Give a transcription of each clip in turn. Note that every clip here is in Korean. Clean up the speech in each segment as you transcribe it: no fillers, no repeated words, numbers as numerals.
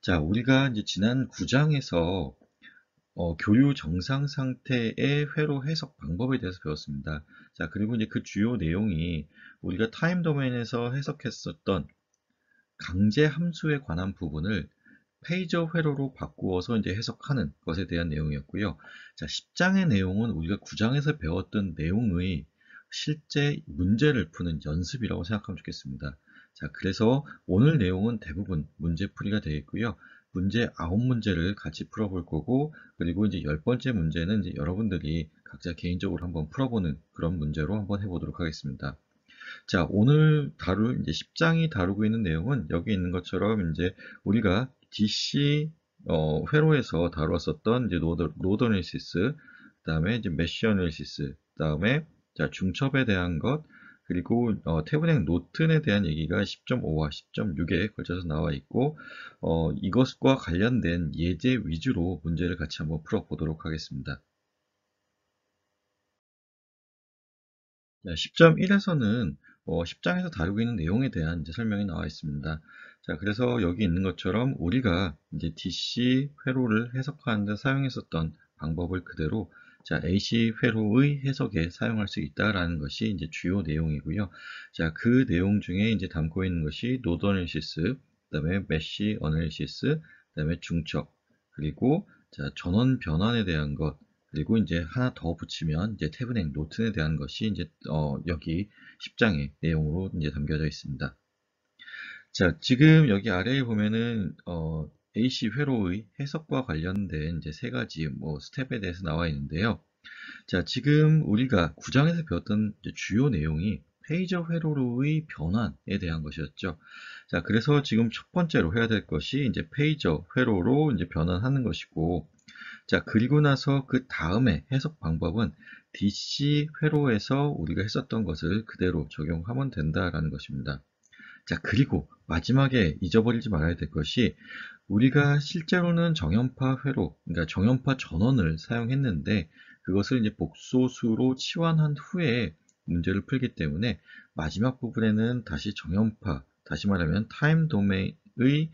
자, 우리가 이제 지난 9장에서 교류 정상 상태의 회로 해석 방법에 대해서 배웠습니다. 자, 그리고 이제 그 주요 내용이 우리가 타임 도메인에서 해석했었던 강제 함수에 관한 부분을 페이저 회로로 바꾸어서 이제 해석하는 것에 대한 내용이었고요. 자, 10장의 내용은 우리가 9장에서 배웠던 내용의 실제 문제를 푸는 연습이라고 생각하면 좋겠습니다. 자, 그래서 오늘 내용은 대부분 문제풀이가 되겠고요. 문제 9문제를 같이 풀어볼 거고, 그리고 이제 10번째 문제는 이제 여러분들이 각자 개인적으로 한번 풀어보는 그런 문제로 한번 해보도록 하겠습니다. 자, 오늘 다룰 이제 10장이 다루고 있는 내용은 여기 있는 것처럼 이제 우리가 DC 회로에서 다루었었던 이제 노드 애널리시스, 그다음에 이제 메쉬 애널리시스, 그다음에 자, 중첩에 대한 것, 그리고 태블릿 노튼에 대한 얘기가 10.5와 10.6에 걸쳐서 나와 있고, 이것과 관련된 예제 위주로 문제를 같이 한번 풀어보도록 하겠습니다. 10.1에서는 10장에서 다루고 있는 내용에 대한 이제 설명이 나와 있습니다. 자, 그래서 여기 있는 것처럼 우리가 이제 DC 회로를 해석하는 데 사용했었던 방법을 그대로 자, AC 회로의 해석에 사용할 수 있다라는 것이 이제 주요 내용이고요. 자, 그 내용 중에 이제 담고 있는 것이 노드 어널리시스, 그다음에 메쉬 어널리시스, 그다음에 중첩, 그리고 자, 전원 변환에 대한 것, 그리고 이제 하나 더 붙이면 이제 태블릿 노튼에 대한 것이 이제 여기 10장의 내용으로 이제 담겨져 있습니다. 자, 지금 여기 아래에 보면은 AC 회로의 해석과 관련된 이제 세 가지 뭐 스텝에 대해서 나와 있는데요. 자, 지금 우리가 9장에서 배웠던 주요 내용이 페이저 회로의 변환에 대한 것이었죠. 자, 그래서 지금 첫 번째로 해야 될 것이 이제 페이저 회로로 이제 변환하는 것이고, 자, 그리고 나서 그 다음에 해석 방법은 DC 회로에서 우리가 했었던 것을 그대로 적용하면 된다라는 것입니다. 자, 그리고 마지막에 잊어버리지 말아야 될 것이 우리가 실제로는 정연파 회로, 그러니까 정연파 전원을 사용했는데 그것을 이제 복소수로 치환한 후에 문제를 풀기 때문에 마지막 부분에는 다시 정연파, 다시 말하면 타임 도메인의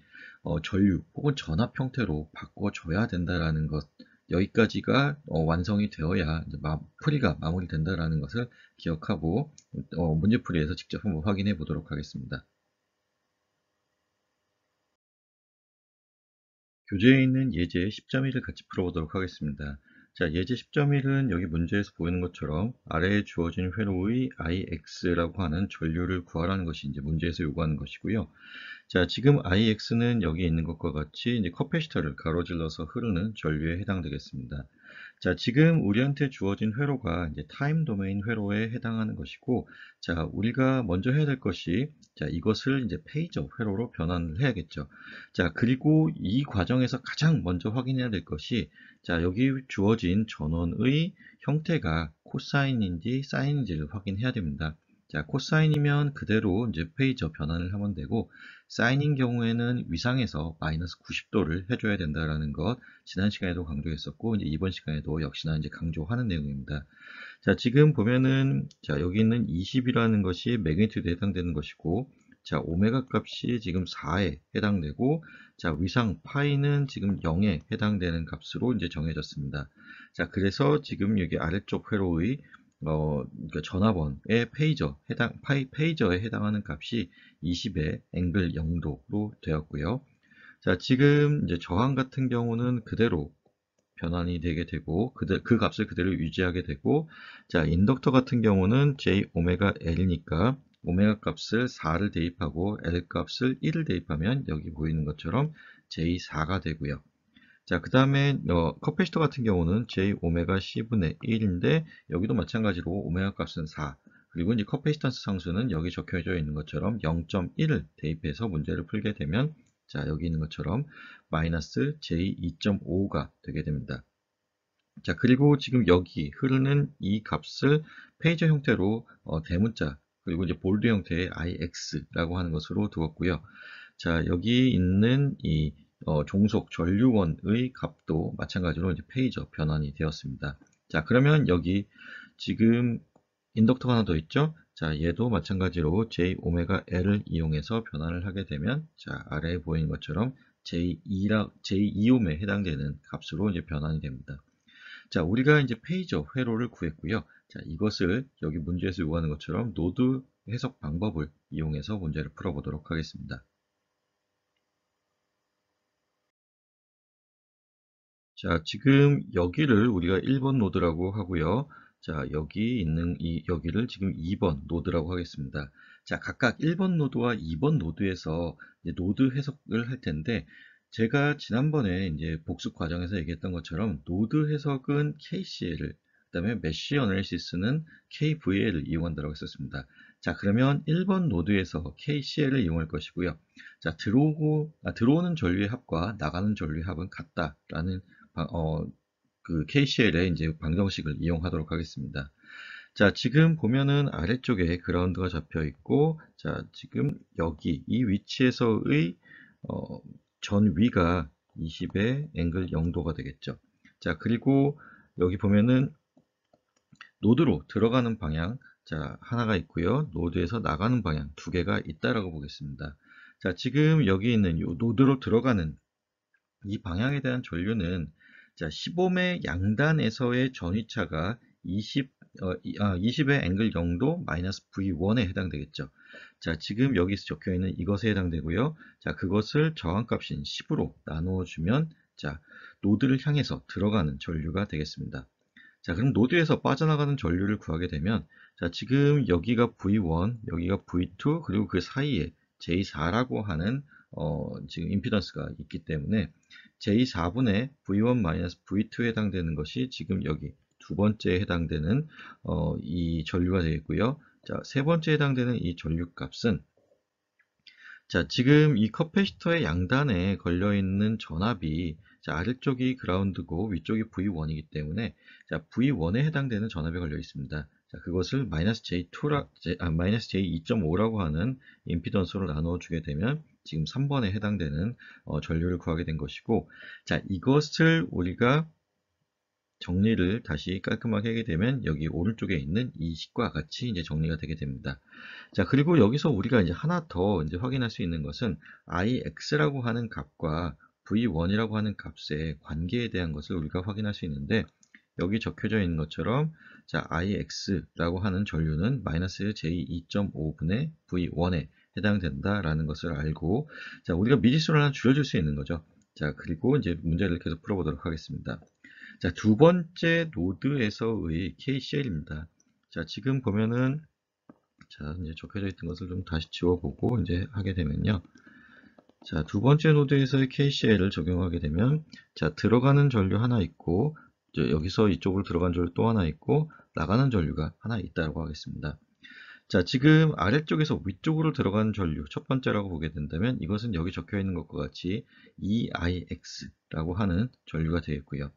전류 혹은 전압 형태로 바꿔줘야 된다라는 것, 여기까지가 완성이 되어야 이제 풀이가 마무리된다라는 것을 기억하고 문제풀이에서 직접 한번 확인해 보도록 하겠습니다. 교재에 있는 예제 10.1을 같이 풀어보도록 하겠습니다. 자, 예제 10.1은 여기 문제에서 보이는 것처럼 아래에 주어진 회로의 IX라고 하는 전류를 구하라는 것이 이제 문제에서 요구하는 것이고요. 자, 지금 IX는 여기 있는 것과 같이 이제 커패시터를 가로질러서 흐르는 전류에 해당되겠습니다. 자, 지금 우리한테 주어진 회로가 이제 타임 도메인 회로에 해당하는 것이고, 자, 우리가 먼저 해야 될 것이, 자, 이것을 이제 페이저 회로로 변환을 해야겠죠. 자, 그리고 이 과정에서 가장 먼저 확인해야 될 것이, 자, 여기 주어진 전원의 형태가 코사인인지 사인인지를 확인해야 됩니다. 자, 코사인이면 그대로 이제 페이저 변환을 하면 되고, 사인인 경우에는 위상에서 마이너스 90도를 해줘야 된다라는 것, 지난 시간에도 강조했었고, 이제 이번 시간에도 역시나 이제 강조하는 내용입니다. 자, 지금 보면은, 자, 여기 있는 20이라는 것이 매그니튜드에 해당되는 것이고, 자, 오메가 값이 지금 4에 해당되고, 자, 위상 파이는 지금 0에 해당되는 값으로 이제 정해졌습니다. 자, 그래서 지금 여기 아래쪽 회로의 그러니까 전화번의 페이저에 해당하는 값이 20의 앵글 0도로 되었고요. 자, 지금 이제 저항 같은 경우는 그대로 변환이 되게 되고, 그 값을 그대로 유지하게 되고, 자, 인덕터 같은 경우는 J 오메가 L이니까, 오메가 값을 4를 대입하고, L 값을 1을 대입하면 여기 보이는 것처럼 J4가 되고요. 자, 그 다음에 커패시터 같은 경우는 J 오메가 C분의 1인데 여기도 마찬가지로 오메가 값은 4, 그리고 이제 커패시턴스 상수는 여기 적혀져 있는 것처럼 0.1을 대입해서 문제를 풀게 되면 자, 여기 있는 것처럼 마이너스 J 2.5가 되게 됩니다. 자, 그리고 지금 여기 흐르는 이 값을 페이저 형태로 대문자, 그리고 이제 볼드 형태의 IX라고 하는 것으로 두었고요. 자, 여기 있는 이 종속 전류원의 값도 마찬가지로 이제 페이저 변환이 되었습니다. 자, 그러면 여기 지금 인덕터가 하나 더 있죠? 자, 얘도 마찬가지로 J 오메가 L을 이용해서 변환을 하게 되면 자, 아래에 보이는 것처럼 j2옴에 해당되는 값으로 이제 변환이 됩니다. 자, 우리가 이제 페이저 회로를 구했고요. 자, 이것을 여기 문제에서 요구하는 것처럼 노드 해석 방법을 이용해서 문제를 풀어보도록 하겠습니다. 자, 지금 여기를 우리가 1번 노드라고 하고요. 자, 여기를 지금 2번 노드라고 하겠습니다. 자, 각각 1번 노드와 2번 노드에서 이제 노드 해석을 할 텐데, 제가 지난번에 이제 복습 과정에서 얘기했던 것처럼 노드 해석은 KCL을, 그다음에 메쉬 어널리시스는 KVL을 이용한다고 했었습니다. 자, 그러면 1번 노드에서 KCL을 이용할 것이고요. 자, 들어오는 전류의 합과 나가는 전류의 합은 같다라는 그 KCL의 이제 방정식을 이용하도록 하겠습니다. 자, 지금 보면은 아래쪽에 그라운드가 잡혀 있고, 자, 지금 여기 이 위치에서의 전 위가 20의 앵글 0도가 되겠죠. 자, 그리고 여기 보면은 노드로 들어가는 방향, 자, 하나가 있고요. 노드에서 나가는 방향 두 개가 있다라고 보겠습니다. 자, 지금 여기 있는 이 노드로 들어가는 이 방향에 대한 전류는 자, 10옴의 양단에서의 전위차가 20의 앵글 0도 마이너스 V1에 해당되겠죠. 자, 지금 여기 적혀 있는 이것에 해당되고요. 자, 그것을 저항값인 10으로 나누어 주면 자, 노드를 향해서 들어가는 전류가 되겠습니다. 자, 그럼 노드에서 빠져나가는 전류를 구하게 되면 자, 지금 여기가 V1, 여기가 V2, 그리고 그 사이에 J4라고 하는 지금 임피던스가 있기 때문에 J4분의 V1-V2에 해당되는 것이 지금 여기 두 번째에 해당되는 이 전류가 되겠고요. 자, 세 번째에 해당되는 이 전류 값은 자, 지금 이 커패시터의 양단에 걸려있는 전압이 자, 아래쪽이 그라운드고 위쪽이 V1이기 때문에 자, V1에 해당되는 전압이 걸려 있습니다. 자, 그것을 마이너스 J2.5라고 하는 임피던스로 나누어 주게 되면 지금 3번에 해당되는 전류를 구하게 된 것이고, 자, 이것을 우리가 정리를 다시 깔끔하게 하게 되면 여기 오른쪽에 있는 이 식과 같이 이제 정리가 되게 됩니다. 자, 그리고 여기서 우리가 이제 하나 더 이제 확인할 수 있는 것은 IX라고 하는 값과 V1이라고 하는 값의 관계에 대한 것을 우리가 확인할 수 있는데, 여기 적혀져 있는 것처럼 자, IX라고 하는 전류는 마이너스 J2.5분의 V1에 해당된다라는 것을 알고, 자, 우리가 미지수를 하나 줄여줄 수 있는 거죠. 자, 그리고 이제 문제를 계속 풀어보도록 하겠습니다. 자, 두 번째 노드에서의 KCL입니다. 자, 지금 보면은 자, 이제 적혀져 있던 것을 좀 다시 지워보고 이제 하게 되면요. 자, 두 번째 노드에서의 KCL을 적용하게 되면 자, 들어가는 전류 하나 있고 여기서 이쪽으로 들어간 전류 또 하나 있고 나가는 전류가 하나 있다고 하겠습니다. 자, 지금 아래쪽에서 위쪽으로 들어가는 전류 첫 번째라고 보게 된다면 이것은 여기 적혀 있는 것과 같이 EIX라고 하는 전류가 되겠고요.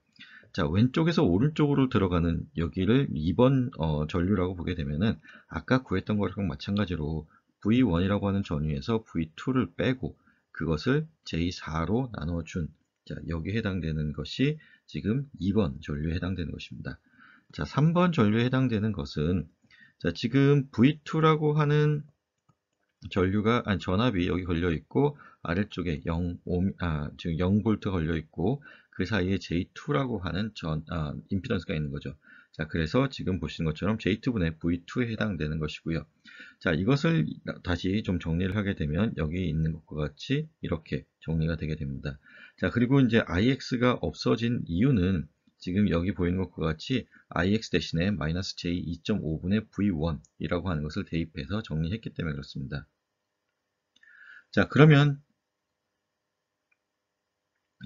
자, 왼쪽에서 오른쪽으로 들어가는 여기를 2번 전류라고 보게 되면은 아까 구했던 거랑 마찬가지로 V1이라고 하는 전위에서 V2를 빼고 그것을 J4로 나눠준 자, 여기에 해당되는 것이 지금 2번 전류에 해당되는 것입니다. 자, 3번 전류에 해당되는 것은 자, 지금 V2라고 하는 전압이 여기 걸려 있고 아래쪽에 0V 걸려 있고 그 사이에 J2라고 하는 임피던스가 있는 거죠. 자, 그래서 지금 보시는 것처럼 J2분의 V2에 해당되는 것이고요. 자, 이것을 다시 좀 정리를 하게 되면 여기 있는 것과 같이 이렇게 정리가 되게 됩니다. 자, 그리고 이제 IX가 없어진 이유는 지금 여기 보이는 것과 같이 IX 대신에 마이너스 J2.5분의 V1이라고 하는 것을 대입해서 정리했기 때문에 그렇습니다. 자, 그러면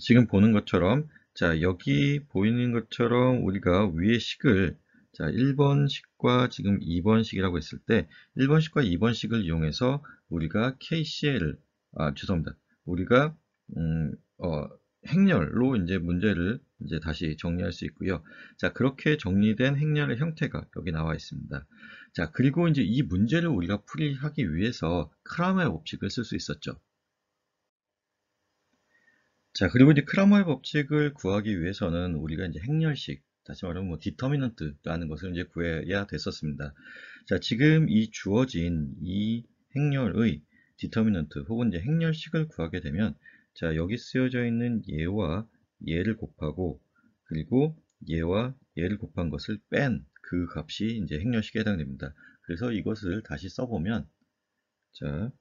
지금 보는 것처럼 자, 여기 보이는 것처럼 우리가 위의 식을 자, 1번식과 지금 2번식이라고 했을 때 1번식과 2번식을 이용해서 우리가 KCL을 죄송합니다. 우리가 행렬로 이제 문제를 이제 다시 정리할 수 있고요. 자, 그렇게 정리된 행렬의 형태가 여기 나와 있습니다. 자, 그리고 이제 이 문제를 우리가 풀이하기 위해서 크라마의 법칙을 쓸 수 있었죠. 자, 그리고 이제 크라마의 법칙을 구하기 위해서는 우리가 이제 행렬식, 다시 말하면 뭐 디터미넌트라는 것을 이제 구해야 됐었습니다. 자, 지금 이 주어진 이 행렬의 디터미넌트 혹은 이제 행렬식을 구하게 되면 자, 여기 쓰여져 있는 얘와 얘를 곱하고, 그리고 얘와 얘를 곱한 것을 뺀 그 값이 이제 행렬식에 해당됩니다. 그래서 이것을 다시 써보면, 자,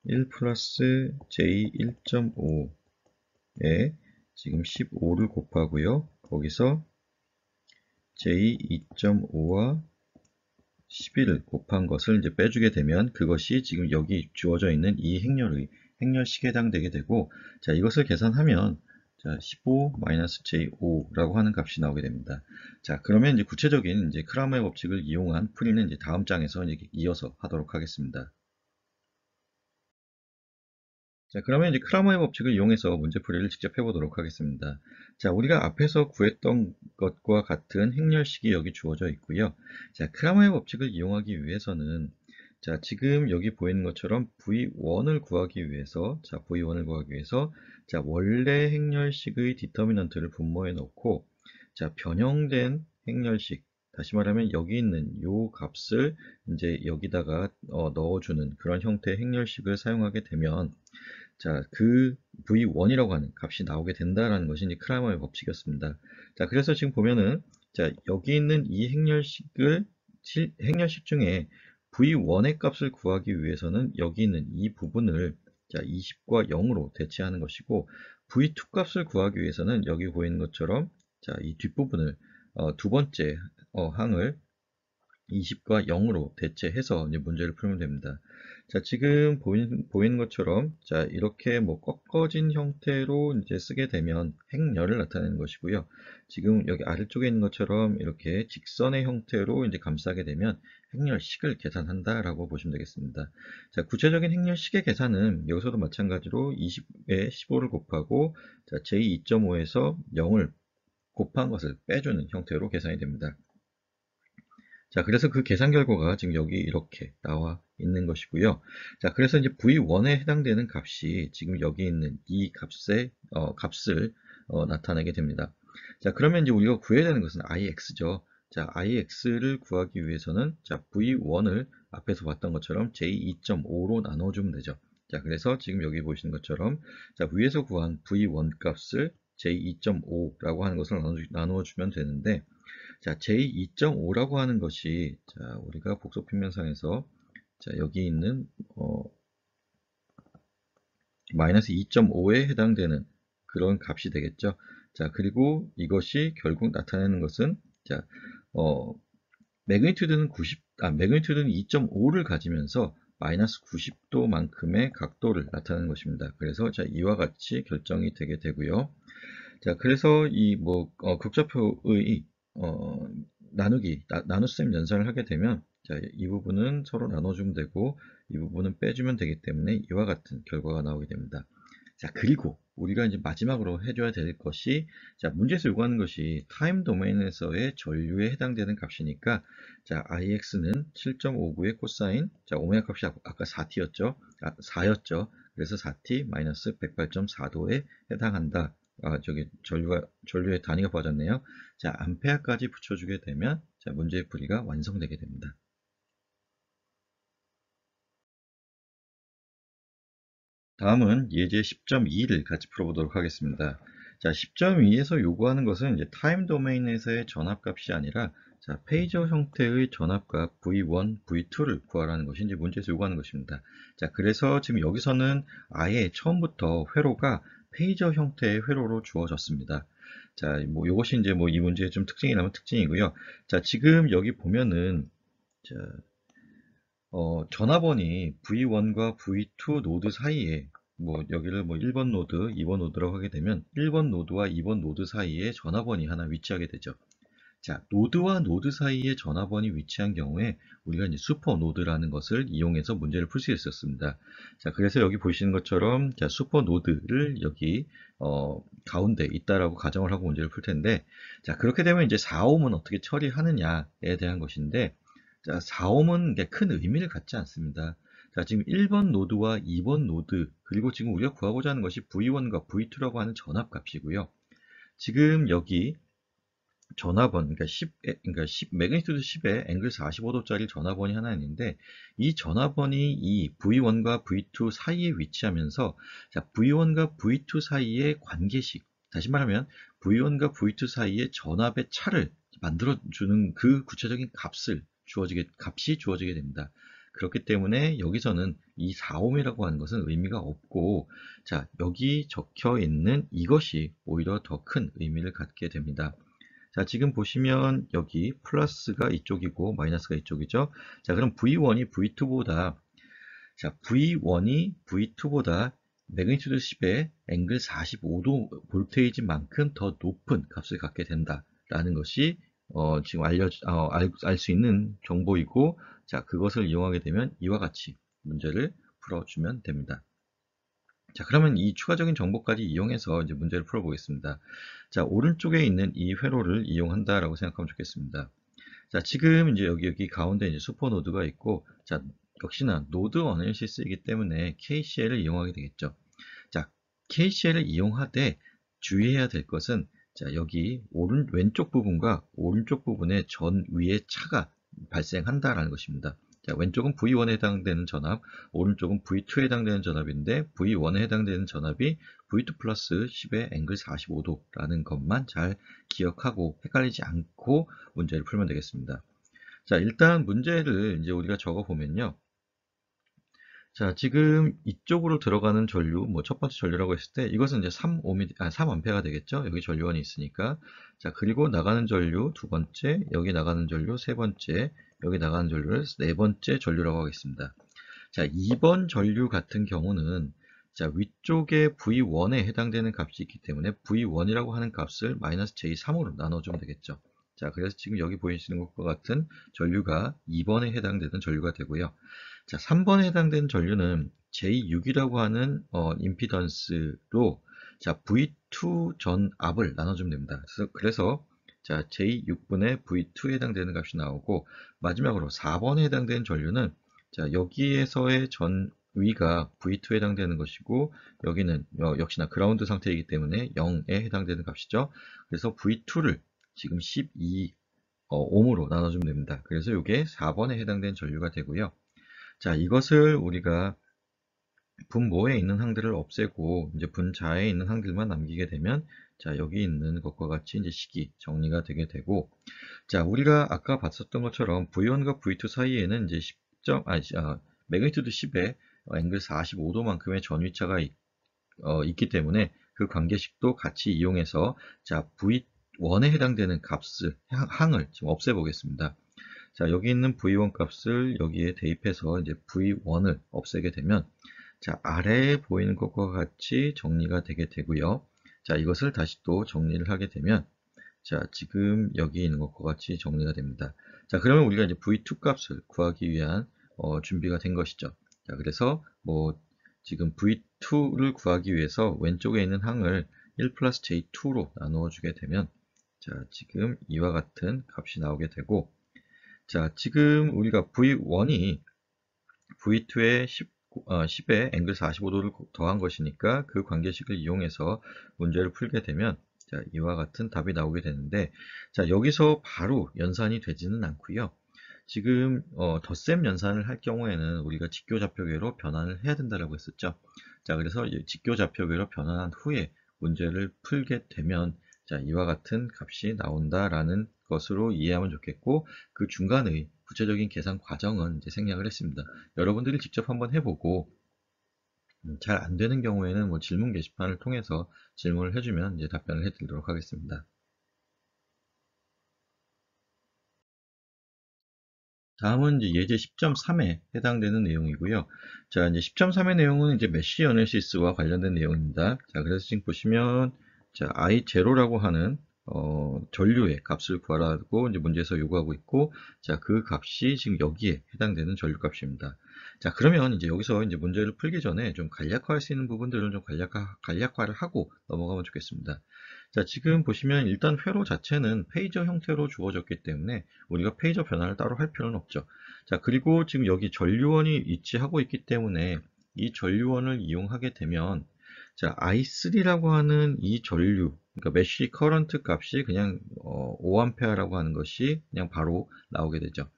1 플러스 j 1.5에 지금 15를 곱하고요. 거기서 j 2.5와 11을 곱한 것을 이제 빼주게 되면 그것이 지금 여기 주어져 있는 이 행렬식에 해당되게 되고, 자, 이것을 계산하면 자, 15-j5라고 하는 값이 나오게 됩니다. 자, 그러면 이제 구체적인 이제 크라마의 법칙을 이용한 풀이는 이제 다음 장에서 이제 이어서 하도록 하겠습니다. 자, 그러면 이제 크라마의 법칙을 이용해서 문제풀이를 직접 해보도록 하겠습니다. 자, 우리가 앞에서 구했던 것과 같은 행렬식이 여기 주어져 있고요. 자, 크라마의 법칙을 이용하기 위해서는, 자, 지금 여기 보이는 것처럼 V1을 구하기 위해서, 자, V1을 구하기 위해서, 자, 원래 행렬식의 디터미넌트를 분모해 놓고, 자, 변형된 행렬식, 다시 말하면 여기 있는 요 값을 이제 여기다가 넣어주는 그런 형태의 행렬식을 사용하게 되면, 자, 그 V1이라고 하는 값이 나오게 된다라는 것이 이제 크라마의 법칙이었습니다. 자, 그래서 지금 보면은, 자, 여기 있는 이 행렬식 중에 V1의 값을 구하기 위해서는 여기 있는 이 부분을, 자, 20과 0으로 대체하는 것이고, V2 값을 구하기 위해서는 여기 보이는 것처럼, 자, 이 뒷부분을, 두 번째 항을 20과 0으로 대체해서 이제 문제를 풀면 됩니다. 자, 지금 보이는 것처럼, 자, 이렇게 뭐 꺾어진 형태로 이제 쓰게 되면 행렬을 나타내는 것이고요. 지금 여기 아래쪽에 있는 것처럼 이렇게 직선의 형태로 이제 감싸게 되면 행렬식을 계산한다라고 보시면 되겠습니다. 자, 구체적인 행렬식의 계산은 여기서도 마찬가지로 20에 15를 곱하고, 자, j2.5에서 0을 곱한 것을 빼주는 형태로 계산이 됩니다. 자, 그래서 그 계산 결과가 지금 여기 이렇게 나와 있는 것이고요. 자, 그래서 이제 V1에 해당되는 값이 지금 여기 있는 이 값을 나타내게 됩니다. 자, 그러면 이제 우리가 구해야 되는 것은 IX죠. 자, IX를 구하기 위해서는, 자, V1을 앞에서 봤던 것처럼 J2.5로 나눠주면 되죠. 자, 그래서 지금 여기 보시는 것처럼, 자, 위에서 구한 V1 값을 J2.5라고 하는 것을 나누어주면 되는데, 자, J2.5라고 하는 것이, 자, 우리가 복소평면상에서, 자, 여기 있는 마이너스 2.5에 해당되는 그런 값이 되겠죠. 자, 그리고 이것이 결국 나타내는 것은, 자, 매그니튜드는 2.5를 가지면서 마이너스 90도만큼의 각도를 나타내는 것입니다. 그래서 자, 이와 같이 결정이 되게 되고요. 자, 그래서 이 극좌표의 나눗셈 연산을 하게 되면, 자, 이 부분은 서로 나눠주면 되고 이 부분은 빼주면 되기 때문에 이와 같은 결과가 나오게 됩니다. 자, 그리고 우리가 이제 마지막으로 해줘야 될 것이, 자, 문제에서 요구하는 것이 타임 도메인에서의 전류에 해당되는 값이니까, 자, IX는 7.59의 코사인, 자, 오메가 값이 아까 4t였죠. 4였죠. 그래서 4t 108.4도에 해당한다. 전류의 단위가 빠졌네요. 자, 암페어까지 붙여주게 되면, 자, 문제의 풀이가 완성되게 됩니다. 다음은 예제 10.2를 같이 풀어보도록 하겠습니다. 자, 10.2에서 요구하는 것은 이제 타임 도메인에서의 전압값이 아니라, 자, 페이저 형태의 전압값 V1, V2를 구하라는 것이 이제 문제에서 요구하는 것입니다. 자, 그래서 지금 여기서는 아예 처음부터 회로가 페이저 형태의 회로로 주어졌습니다. 자, 뭐 이것이 이제 뭐 이 문제의 좀 특징이라면 특징이고요. 자, 지금 여기 보면은, 자, 전화번이 V1과 V2 노드 사이에, 뭐 여기를 뭐 1번 노드, 2번 노드라고 하게 되면 1번 노드와 2번 노드 사이에 전화번이 하나 위치하게 되죠. 자, 노드와 노드 사이에 전화번이 위치한 경우에 우리가 이제 슈퍼 노드라는 것을 이용해서 문제를 풀 수 있었습니다. 자, 그래서 여기 보시는 것처럼, 자, 슈퍼 노드를 여기 가운데 있다라고 가정을 하고 문제를 풀 텐데, 자, 그렇게 되면 이제 4옴은 어떻게 처리하느냐에 대한 것인데, 자, 4옴은 큰 의미를 갖지 않습니다. 자, 지금 1번 노드와 2번 노드, 그리고 지금 우리가 구하고자 하는 것이 V1과 V2라고 하는 전압값이고요. 지금 여기 전화번, 그러니까 10, 매그니튜드 10에 앵글 45도짜리 전화번이 하나 있는데, 이 전화번이 이 V1과 V2 사이에 위치하면서, 자, V1과 V2 사이의 관계식, 다시 말하면 V1과 V2 사이의 전압의 차를 만들어주는 그 구체적인 값이 주어지게 됩니다. 그렇기 때문에 여기서는 이 4옴이라고 하는 것은 의미가 없고, 자, 여기 적혀 있는 이것이 오히려 더 큰 의미를 갖게 됩니다. 자, 지금 보시면 여기 플러스가 이쪽이고 마이너스가 이쪽이죠. 자, 그럼 V1이 V2보다 매그니튜드 10의 앵글 45도 볼테이지만큼 더 높은 값을 갖게 된다라는 것이 지금 알 수 있는 정보이고, 자, 그것을 이용하게 되면 이와 같이 문제를 풀어주면 됩니다. 자, 그러면 이 추가적인 정보까지 이용해서 이제 문제를 풀어보겠습니다. 자, 오른쪽에 있는 이 회로를 이용한다라고 생각하면 좋겠습니다. 자, 지금 이제 여기 가운데 이제 슈퍼 노드가 있고, 자, 역시나 노드 어널리시스이기 때문에 KCL을 이용하게 되겠죠. 자, KCL을 이용하되 주의해야 될 것은, 자, 여기 왼쪽 부분과 오른쪽 부분의 전 위의 차가 발생한다라는 것입니다. 자, 왼쪽은 V1에 해당되는 전압, 오른쪽은 V2에 해당되는 전압인데, V1에 해당되는 전압이 V2 플러스 10의 앵글 45도라는 것만 잘 기억하고 헷갈리지 않고 문제를 풀면 되겠습니다. 자, 일단 문제를 이제 우리가 적어 보면요. 자, 지금 이쪽으로 들어가는 전류, 뭐 첫 번째 전류라고 했을 때 이것은 이제 3A가 되겠죠. 여기 전류원이 있으니까. 자, 그리고 나가는 전류 두 번째, 여기 나가는 전류 세 번째, 여기 나가는 전류를 네 번째 전류라고 하겠습니다. 자, 2번 전류 같은 경우는, 자, 위쪽에 V1에 해당되는 값이 있기 때문에 V1이라고 하는 값을 마이너스 J3으로 나눠주면 되겠죠. 자, 그래서 지금 여기 보이시는 것과 같은 전류가 2번에 해당되는 전류가 되고요. 자, 3번에 해당되는 전류는 J6이라고 하는 임피던스로, 자, V2 전압을 나눠주면 됩니다. 그래서 자, J6분의 V2에 해당되는 값이 나오고, 마지막으로 4번에 해당되는 전류는, 자, 여기에서의 전위가 V2에 해당되는 것이고, 여기는 역시나 그라운드 상태이기 때문에 0에 해당되는 값이죠. 그래서 V2를 지금 12 옴으로 나눠주면 됩니다. 그래서 이게 4번에 해당되는 전류가 되고요. 자, 이것을 우리가 분모에 있는 항들을 없애고 이제 분자에 있는 항들만 남기게 되면, 자, 여기 있는 것과 같이 이제 식이 정리가 되게 되고, 자, 우리가 아까 봤었던 것처럼 V1과 V2 사이에는 이제 매그니튜드 10의 앵글 45도만큼의 전위차가 있기 때문에 그 관계식도 같이 이용해서, 자, V1에 해당되는 항을 지금 없애보겠습니다. 자, 여기 있는 V1 값을 여기에 대입해서 이제 V1을 없애게 되면, 자, 아래에 보이는 것과 같이 정리가 되게 되고요. 자, 이것을 다시 또 정리를 하게 되면, 자, 지금 여기 있는 것과 같이 정리가 됩니다. 자, 그러면 우리가 이제 V2 값을 구하기 위한 준비가 된 것이죠. 자, 그래서 뭐 지금 V2를 구하기 위해서 왼쪽에 있는 항을 1 플러스 J2로 나누어 주게 되면, 자, 지금 이와 같은 값이 나오게 되고, 자, 지금 우리가 V1이 V2에 10에 앵글 45도를 더한 것이니까 그 관계식을 이용해서 문제를 풀게 되면, 자, 이와 같은 답이 나오게 되는데, 자, 여기서 바로 연산이 되지는 않고요. 지금 덧셈 연산을 할 경우에는 우리가 직교좌표계로 변환을 해야 된다고 했었죠. 자, 그래서 직교좌표계로 변환한 후에 문제를 풀게 되면, 자, 이와 같은 값이 나온다라는 것으로 이해하면 좋겠고, 그 중간의 구체적인 계산 과정은 이제 생략을 했습니다. 여러분들이 직접 한번 해보고 잘 안 되는 경우에는 뭐 질문 게시판을 통해서 질문을 해주면 이제 답변을 해드리도록 하겠습니다. 다음은 이제 예제 10.3에 해당되는 내용이고요. 자, 이제 10.3의 내용은 이제 메쉬 어널리시스와 관련된 내용입니다. 자, 그래서 지금 보시면, 자, I0라고 하는 전류의 값을 구하라고 이제 문제에서 요구하고 있고, 자, 그 값이 지금 여기에 해당되는 전류 값입니다. 자, 그러면 이제 여기서 이제 문제를 풀기 전에 좀 간략화할 수 있는 부분들은 좀 간략화를 하고 넘어가면 좋겠습니다. 자, 지금 보시면 일단 회로 자체는 페이저 형태로 주어졌기 때문에 우리가 페이저 변환을 따로 할 필요는 없죠. 자, 그리고 지금 여기 전류원이 위치하고 있기 때문에 이 전류원을 이용하게 되면, 자, I3라고 하는 이 전류, 그러니까 메쉬 커런트 값이 그냥 5A라고 하는 것이 그냥 바로 나오게 되죠.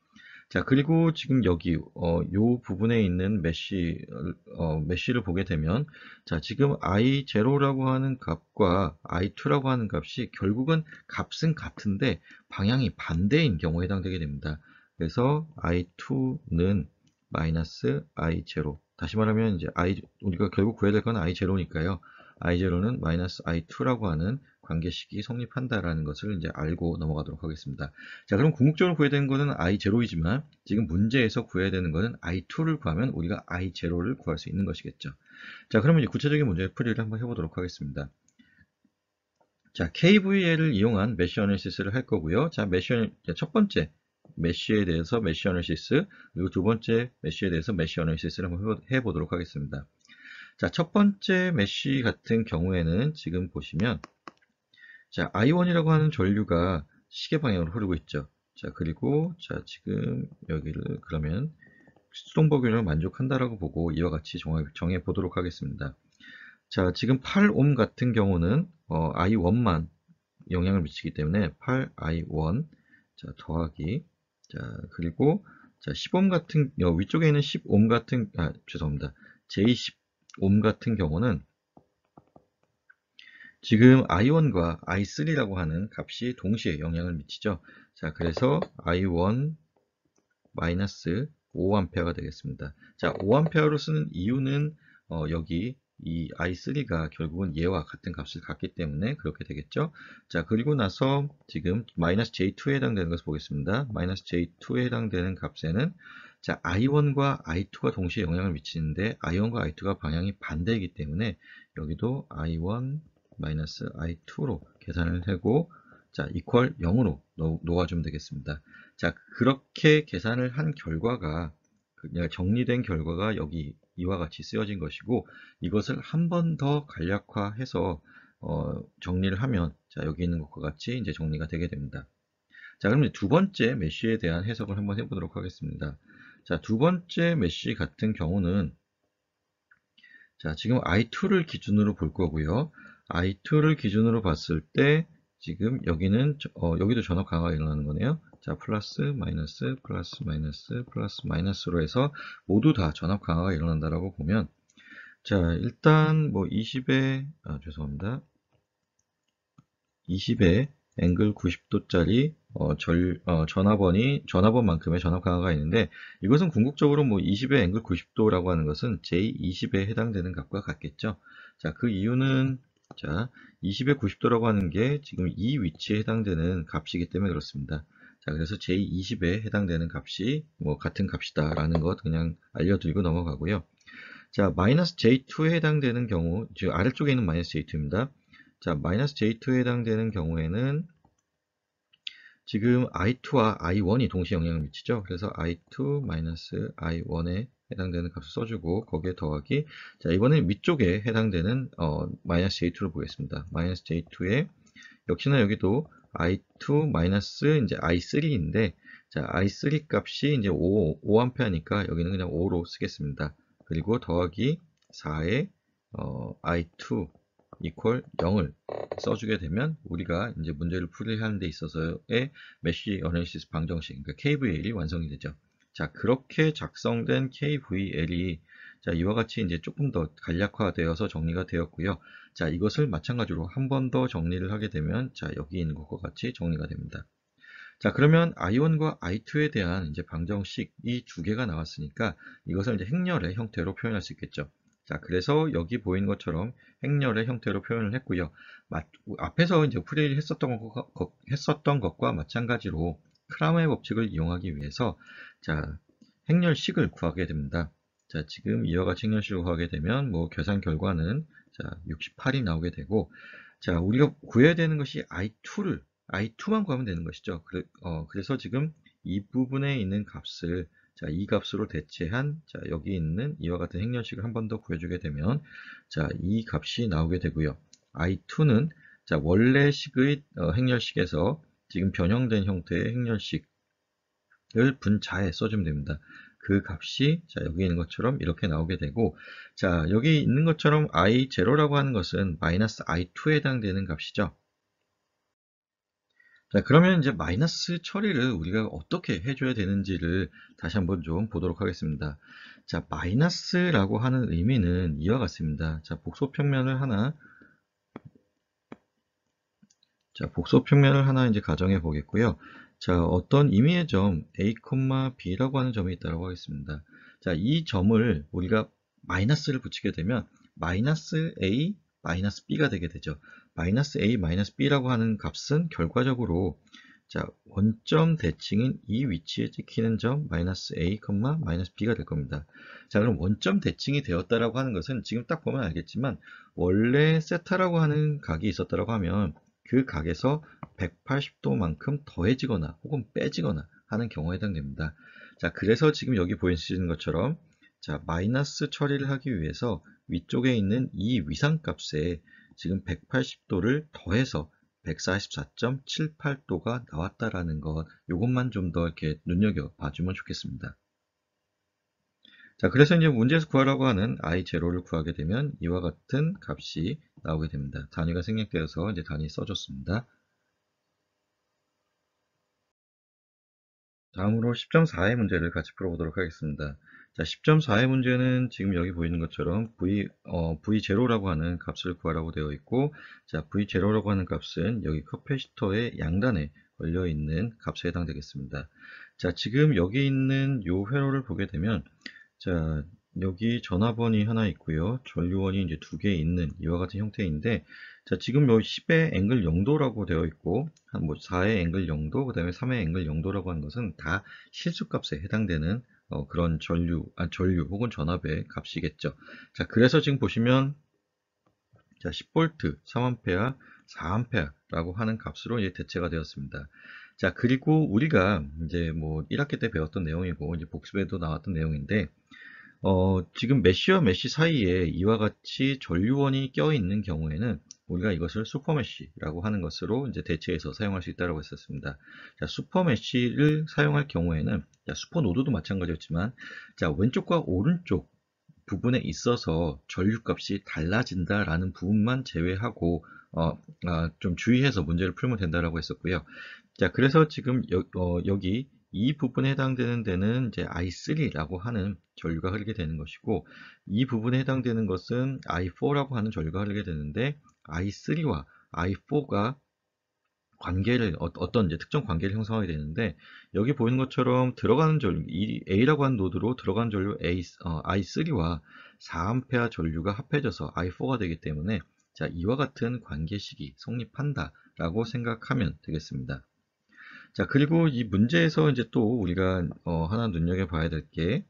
자, 그리고 지금 여기 요 부분에 있는 메쉬를 보게 되면, 자, 지금 i0라고 하는 값과 i2라고 하는 값이 결국은 값은 같은데 방향이 반대인 경우에 해당되게 됩니다. 그래서 i2는 마이너스 i0. 다시 말하면 이제 우리가 결국 구해야 될 건 i0니까요. i0는 마이너스 i2라고 하는 관계식이 성립한다라는 것을 이제 알고 넘어가도록 하겠습니다. 자, 그럼 궁극적으로 구해야 되는 거는 i0이지만 지금 문제에서 구해야 되는 거는 i2를 구하면 우리가 i0를 구할 수 있는 것이겠죠. 자, 그러면 이제 구체적인 문제 풀이를 한번 해보도록 하겠습니다. 자, KVL을 이용한 메쉬 어널리시스를 할 거고요. 자, 첫 번째 메쉬에 대해서 메쉬 어널리시스, 그리고 두 번째 메쉬에 대해서 메쉬 어널리시스를 한번 해보도록 하겠습니다. 자, 첫 번째 메쉬 같은 경우에는 지금 보시면, 자, I1이라고 하는 전류가 시계 방향으로 흐르고 있죠. 자, 그리고 자, 지금 여기를 그러면 수동법균을 만족한다라고 보고 이와 같이 정해 보도록 하겠습니다. 자, 지금 8옴 같은 경우는 I1만 영향을 미치기 때문에 8I1 자, 더하기 자, 그리고 자, 10옴 같은 위쪽에 있는 10옴 같은 죄송합니다. J10옴 같은 경우는 지금 i1과 i3라고 하는 값이 동시에 영향을 미치죠. 자, 그래서 i1 마이너스 5A가 되겠습니다. 자, 5A로 쓰는 이유는 여기 이 i3가 결국은 얘와 같은 값을 갖기 때문에 그렇게 되겠죠. 자, 그리고 나서 지금 마이너스 j2에 해당되는 것을 보겠습니다. 마이너스 j2에 해당되는 값에는 자, i1과 i2가 동시에 영향을 미치는데 i1과 i2가 방향이 반대이기 때문에 여기도 i1 마이너스 i2로 계산을 하고 자, 이퀄 0으로 놓아주면 되겠습니다. 자, 그렇게 계산을 한 결과가 정리된 결과가 여기 이와 같이 쓰여진 것이고 이것을 한 번 더 간략화해서 정리를 하면 자, 여기 있는 것과 같이 이제 정리가 되게 됩니다. 자, 그러면 두 번째 메쉬에 대한 해석을 한번 해보도록 하겠습니다. 자, 두 번째 메쉬 같은 경우는 자, 지금 i2를 기준으로 볼 거고요. i2를 기준으로 봤을 때 지금 여기는 여기도 전압 강화가 일어나는 거네요. 자, 플러스 마이너스 플러스 마이너스 플러스 마이너스로 해서 모두 다 전압 강화가 일어난다라고 보면 자, 일단 뭐 20에 죄송합니다. 20에 앵글 90도짜리 전압원만큼의 전압 강화가 있는데 이것은 궁극적으로 뭐 20의 앵글 90도라고 하는 것은 J20에 해당되는 값과 같겠죠. 자, 그 이유는 자, 20의 90도라고 하는 게 지금 이 위치에 해당되는 값이기 때문에 그렇습니다. 자, 그래서 J20에 해당되는 값이 뭐 같은 값이다 라는 것 그냥 알려드리고 넘어가고요. 자, 마이너스 J2에 해당되는 경우, 즉 아래쪽에 있는 마이너스 J2입니다. 자, 마이너스 J2에 해당되는 경우에는 지금 i2와 i1이 동시에 영향을 미치죠. 그래서 i2 마이너스 i1에 해당되는 값을 써주고 거기에 더하기 자, 이번엔 위쪽에 해당되는 마이너스 j2를 보겠습니다. 마이너스 j2에 역시나 여기도 i2 마이너스 이제 i3인데 자, i3 값이 이제 5A니까 여기는 그냥 5로 쓰겠습니다. 그리고 더하기 4에 i2 이퀄 0을 써주게 되면 우리가 이제 문제를 풀이하는 데 있어서의 메쉬 어널리시스 방정식, 그러니까 KVL이 완성이 되죠. 자, 그렇게 작성된 KVL이 자, 이와 같이 이제 조금 더 간략화되어서 정리가 되었고요. 자, 이것을 마찬가지로 한 번 더 정리를 하게 되면 자, 여기 있는 것과 같이 정리가 됩니다. 자, 그러면 i1과 i2에 대한 이제 방정식 이 두 개가 나왔으니까 이것을 이제 행렬의 형태로 표현할 수 있겠죠. 자, 그래서 여기 보이는 것처럼 행렬의 형태로 표현을 했고요. 앞에서 이제 풀이를 했었던 것과 마찬가지로 크라마의 법칙을 이용하기 위해서 자, 행렬식을 구하게 됩니다. 자, 지금 이와 같이 행렬식을 구하게 되면 뭐 계산 결과는 자, 68이 나오게 되고 자, 우리가 구해야 되는 것이 i2만 구하면 되는 것이죠. 그래서 지금 이 부분에 있는 값을 자, 이 값으로 대체한 자, 여기 있는 이와 같은 행렬식을 한 번 더 구해주게 되면 자, 이 값이 나오게 되고요. i2는 자, 원래 식의 행렬식에서 지금 변형된 형태의 행렬식을 분자에 써주면 됩니다. 그 값이 자, 여기 있는 것처럼 이렇게 나오게 되고 자, 여기 있는 것처럼 i0라고 하는 것은 마이너스 i2에 해당되는 값이죠. 자, 그러면 이제 마이너스 처리를 우리가 어떻게 해줘야 되는지를 다시 한번 좀 보도록 하겠습니다. 자, 마이너스라고 하는 의미는 이와 같습니다. 자, 복소평면을 하나 이제 가정해 보겠고요. 자, 어떤 임의의 점 a, b라고 하는 점이 있다고 하겠습니다. 자, 이 점을 우리가 마이너스를 붙이게 되면 마이너스 a, 마이너스 b가 되게 되죠. 마이너스 a, 마이너스 b라고 하는 값은 결과적으로 자, 원점 대칭인 이 위치에 찍히는 점 마이너스 a, 마이너스 b가 될 겁니다. 자, 그럼 원점 대칭이 되었다라고 하는 것은 지금 딱 보면 알겠지만 원래 세타라고 하는 각이 있었다라고 하면 그 각에서 180도만큼 더해지거나 혹은 빼지거나 하는 경우에 해당됩니다. 자, 그래서 지금 여기 보이시는 것처럼 자, 마이너스 처리를 하기 위해서 위쪽에 있는 이 위상값에 지금 180도를 더해서 144.78도가 나왔다라는 것, 이것만 좀 더 이렇게 눈여겨 봐주면 좋겠습니다. 자, 그래서 이제 문제에서 구하라고 하는 i0를 구하게 되면 이와 같은 값이 나오게 됩니다. 단위가 생략되어서 이제 단위 써줬습니다. 다음으로 10.4의 문제를 같이 풀어보도록 하겠습니다. 자, 10.4의 문제는 지금 여기 보이는 것처럼 v0라고 하는 값을 구하라고 되어 있고, 자, v0라고 하는 값은 여기 커패시터의 양단에 걸려 있는 값에 해당되겠습니다. 자, 지금 여기 있는 요 회로를 보게 되면 자, 여기 전화번이 하나 있고요. 전류원이 이제 두 개 있는 이와 같은 형태인데, 자, 지금 여기 10의 앵글 0도라고 되어 있고, 한 뭐 4의 앵글 0도, 그 다음에 3의 앵글 0도라고 하는 것은 다 실수값에 해당되는 그런 전류 혹은 전압의 값이겠죠. 자, 그래서 지금 보시면 자, 10V, 3A, 4A라고 하는 값으로 이제 대체가 되었습니다. 자, 그리고 우리가 이제 뭐 1학기 때 배웠던 내용이고, 이제 복습에도 나왔던 내용인데, 지금 메쉬와 메쉬 사이에 이와 같이 전류원이 껴있는 경우에는 우리가 이것을 슈퍼메쉬라고 하는 것으로 이제 대체해서 사용할 수 있다고 했었습니다. 자, 슈퍼메쉬를 사용할 경우에는 자, 슈퍼노드도 마찬가지였지만 자, 왼쪽과 오른쪽 부분에 있어서 전류값이 달라진다라는 부분만 제외하고 좀 주의해서 문제를 풀면 된다라고 했었고요. 자, 그래서 지금 여기 이 부분에 해당되는 데는 이제 I3라고 하는 전류가 흐르게 되는 것이고, 이 부분에 해당되는 것은 I4라고 하는 전류가 흐르게 되는데, I3와 I4가 관계를 어떤 이제 특정 관계를 형성하게 되는데, 여기 보이는 것처럼 들어가는 전류 이 A라고 하는 노드로 들어가는 전류 I3와 4A 전류가 합해져서 I4가 되기 때문에 자, 이와 같은 관계식이 성립한다라고 생각하면 되겠습니다. 자, 그리고 이 문제에서 이제 또 우리가 하나 눈여겨봐야 될 게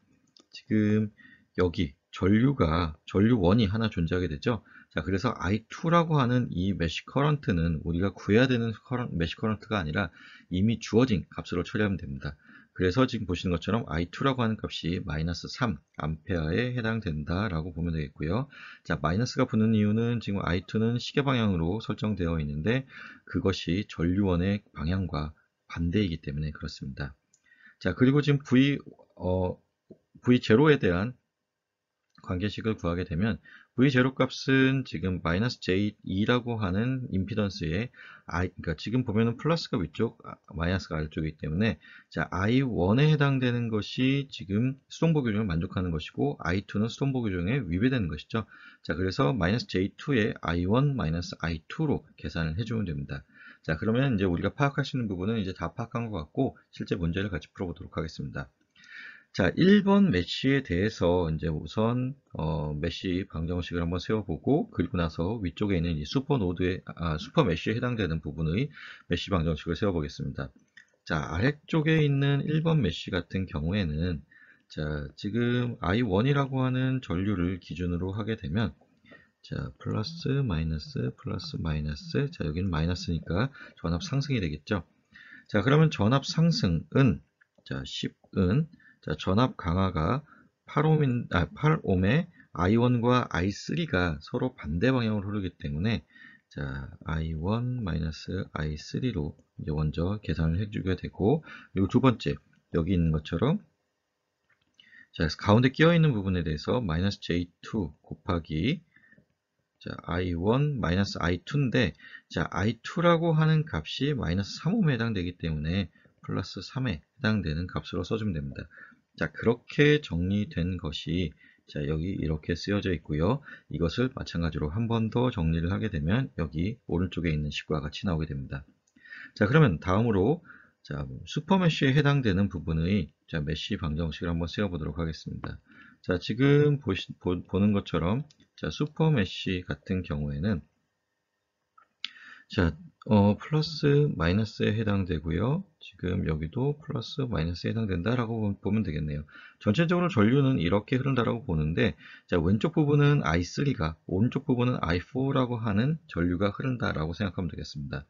지금 여기 전류원이 하나 존재하게 되죠. 자, 그래서 I2라고 하는 이 메쉬 커런트는 우리가 구해야 되는 메쉬 커런트가 아니라 이미 주어진 값으로 처리하면 됩니다. 그래서 지금 보시는 것처럼 I2라고 하는 값이 마이너스 3A에 해당된다라고 보면 되겠고요. 자, 마이너스가 붙는 이유는 지금 I2는 시계 방향으로 설정되어 있는데 그것이 전류원의 방향과 반대이기 때문에 그렇습니다. 자, 그리고 지금 V0에 대한 관계식을 구하게 되면 V0 값은 지금 -J2라고 하는 임피던스에 그러니까 지금 보면은 플러스가 위쪽, 마이너스가 아래쪽이기 때문에 자, I1에 해당되는 것이 지금 수동보 규정을 만족하는 것이고 I2는 수동보 규정에 위배되는 것이죠. 자, 그래서 -J2에 I1 -I2로 계산을 해주면 됩니다. 자, 그러면 이제 우리가 파악할 수 있는 부분은 이제 다 파악한 것 같고 실제 문제를 같이 풀어보도록 하겠습니다. 자, 1번 메쉬에 대해서 이제 우선 메쉬 방정식을 한번 세워보고 그리고 나서 위쪽에 있는 이 슈퍼 메쉬에 해당되는 부분의 메쉬 방정식을 세워보겠습니다. 자, 아래쪽에 있는 1번 메쉬 같은 경우에는 자, 지금 I1이라고 하는 전류를 기준으로 하게 되면 자, 플러스 마이너스 자, 여기는 마이너스니까 전압 상승이 되겠죠. 자, 그러면 전압 상승은 자, 10은 자, 전압 강화가 8옴에 I1과 I3가 서로 반대 방향으로 흐르기 때문에 자, I1 I3로 이제 먼저 계산을 해주게 되고 그리고 두 번째 여기 있는 것처럼 자, 가운데 끼어 있는 부분에 대해서 -J2 곱하기 자, i1 마이너스 i2인데, 자, i2라고 하는 값이 마이너스 3옴에 해당되기 때문에 플러스 3에 해당되는 값으로 써주면 됩니다. 자, 그렇게 정리된 것이 자, 여기 이렇게 쓰여져 있고요. 이것을 마찬가지로 한 번 더 정리를 하게 되면 여기 오른쪽에 있는 식과 같이 나오게 됩니다. 자, 그러면 다음으로 자, 슈퍼메쉬에 해당되는 부분의 자, 메쉬 방정식을 한번 세워보도록 하겠습니다. 자, 지금 보는 것처럼 자, 슈퍼메쉬 같은 경우에는 자, 플러스 마이너스에 해당되고요. 지금 여기도 플러스 마이너스에 해당된다라고 보면 되겠네요. 전체적으로 전류는 이렇게 흐른다라고 보는데, 자, 왼쪽 부분은 I3가, 오른쪽 부분은 I4라고 하는 전류가 흐른다라고 생각하면 되겠습니다.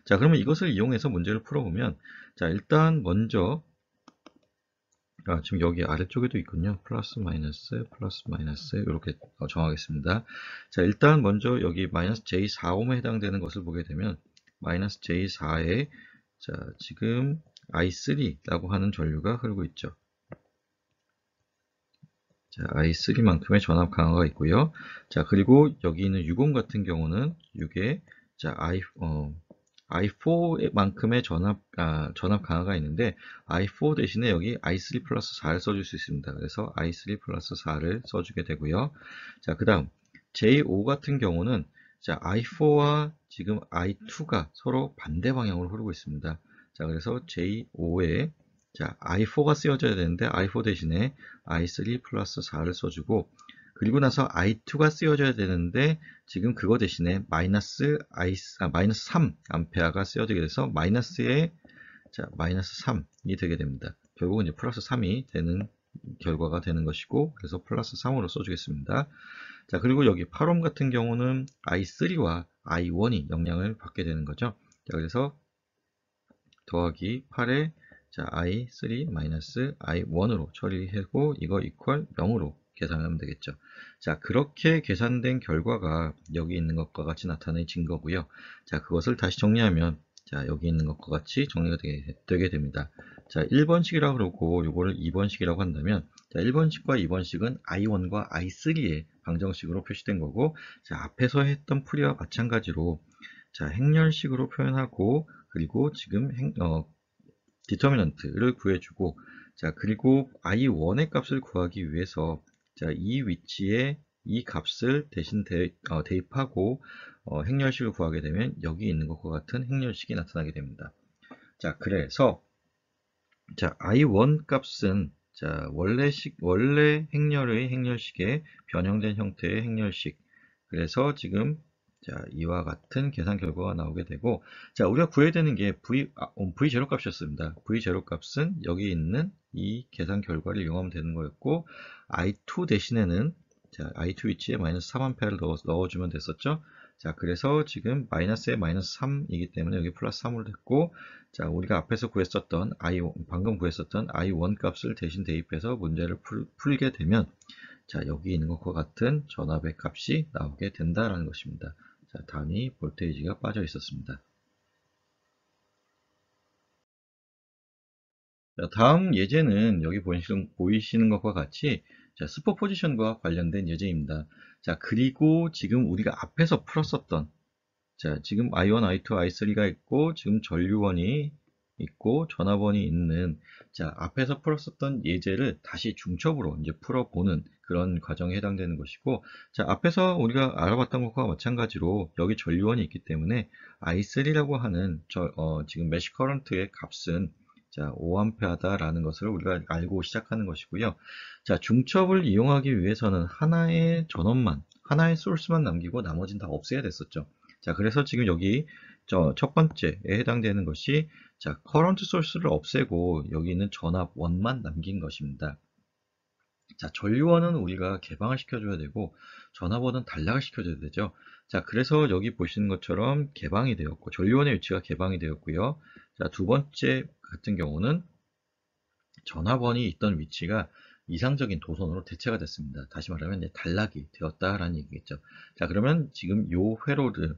자, 그러면 이것을 이용해서 문제를 풀어보면, 자, 일단 먼저 지금 여기 아래쪽에도 있군요. 플러스 마이너스 이렇게 정하겠습니다. 자, 일단 먼저 여기 마이너스 J4옴에 해당되는 것을 보게 되면 마이너스 J4에 자, 지금 I3라고 하는 전류가 흐르고 있죠. 자, I3만큼의 전압 강화가 있고요. 자, 그리고 여기 있는 6옴 같은 경우는 6에 자, i4만큼의 전압 강화가 있는데 i4 대신에 여기 i3 플러스 4를 써줄 수 있습니다. 그래서 i3 플러스 4를 써주게 되고요. 자, 그 다음 J5 같은 경우는 자, i4와 지금 i2가 서로 반대 방향으로 흐르고 있습니다. 자, 그래서 J5에 자, i4가 쓰여져야 되는데 i4 대신에 i3 플러스 4를 써주고 그리고 나서 i2가 쓰여져야 되는데 지금 그거 대신에 마이너스 3 암페어가 쓰여지게 돼서 마이너스 3이 되게 됩니다. 결국은 이제 플러스 3이 되는 결과가 되는 것이고 그래서 플러스 3으로 써주겠습니다. 자, 그리고 여기 8옴 같은 경우는 i3와 i1이 영향을 받게 되는 거죠. 자, 그래서 더하기 8에 자, i3 마이너스 i1으로 처리하고 이거 이퀄 0으로 계산하면 되겠죠. 자, 그렇게 계산된 결과가 여기 있는 것과 같이 나타내진 거고요. 자, 그것을 다시 정리하면 자, 여기 있는 것과 같이 정리가 되게 됩니다. 자, 1번식이라고 그러고 요거를 2번식이라고 한다면 자, 1번식과 2번식은 i1과 i3의 방정식으로 표시된 거고 자, 앞에서 했던 풀이와 마찬가지로 자, 행렬식으로 표현하고 그리고 지금 디터미넌트를 구해주고 자, 그리고 i1의 값을 구하기 위해서 자, 이 위치에 이 값을 대신 대입하고 행렬식을 구하게 되면 여기 있는 것과 같은 행렬식이 나타나게 됩니다. 자, 그래서 자, i1 값은 자, 원래 행렬의 행렬식에 변형된 형태의 행렬식. 그래서 지금 자, 이와 같은 계산 결과가 나오게 되고 자, 우리가 구해야 되는 게 V0 값이었습니다. V0 값은 여기 있는 이 계산 결과를 이용하면 되는 거였고 I2 대신에는 자, I2 위치에 마이너스 3A를 넣어주면 됐었죠. 자, 그래서 지금 마이너스에 마이너스 3이기 때문에 여기 플러스 3으로 됐고 자, 우리가 앞에서 방금 구했었던 I1 값을 대신 대입해서 문제를 풀게 되면 자, 여기 있는 것과 같은 전압의 값이 나오게 된다라는 것입니다. 자, 단위 볼테이지가 빠져 있었습니다. 자, 다음 예제는 여기 보이시는 것과 같이 자, 슈퍼포지션과 관련된 예제입니다. 자, 그리고 지금 우리가 앞에서 풀었었던 자, 지금 I1, I2, I3가 있고 지금 전류원이 있고 전압원이 있는 자, 앞에서 풀었었던 예제를 다시 중첩으로 이제 풀어보는 그런 과정에 해당되는 것이고 자, 앞에서 우리가 알아봤던 것과 마찬가지로 여기 전류원이 있기 때문에 I3라고 하는 지금 메쉬 커런트의 값은 자, 5A다라는 것을 우리가 알고 시작하는 것이고요. 자, 중첩을 이용하기 위해서는 하나의 전원만, 하나의 소스만 남기고 나머지는 다 없애야 됐었죠. 자, 그래서 지금 여기 첫 번째에 해당되는 것이 자, 커런트 소스를 없애고 여기 있는 전압원만 남긴 것입니다. 자, 전류원은 우리가 개방을 시켜줘야 되고 전압원은 단락을 시켜줘야 되죠. 자, 그래서 여기 보시는 것처럼 개방이 되었고 전류원의 위치가 개방이 되었고요. 자, 두 번째 같은 경우는 전압원이 있던 위치가 이상적인 도선으로 대체가 됐습니다. 다시 말하면 이제 단락이 되었다라는 얘기겠죠. 자, 그러면 지금 요 회로를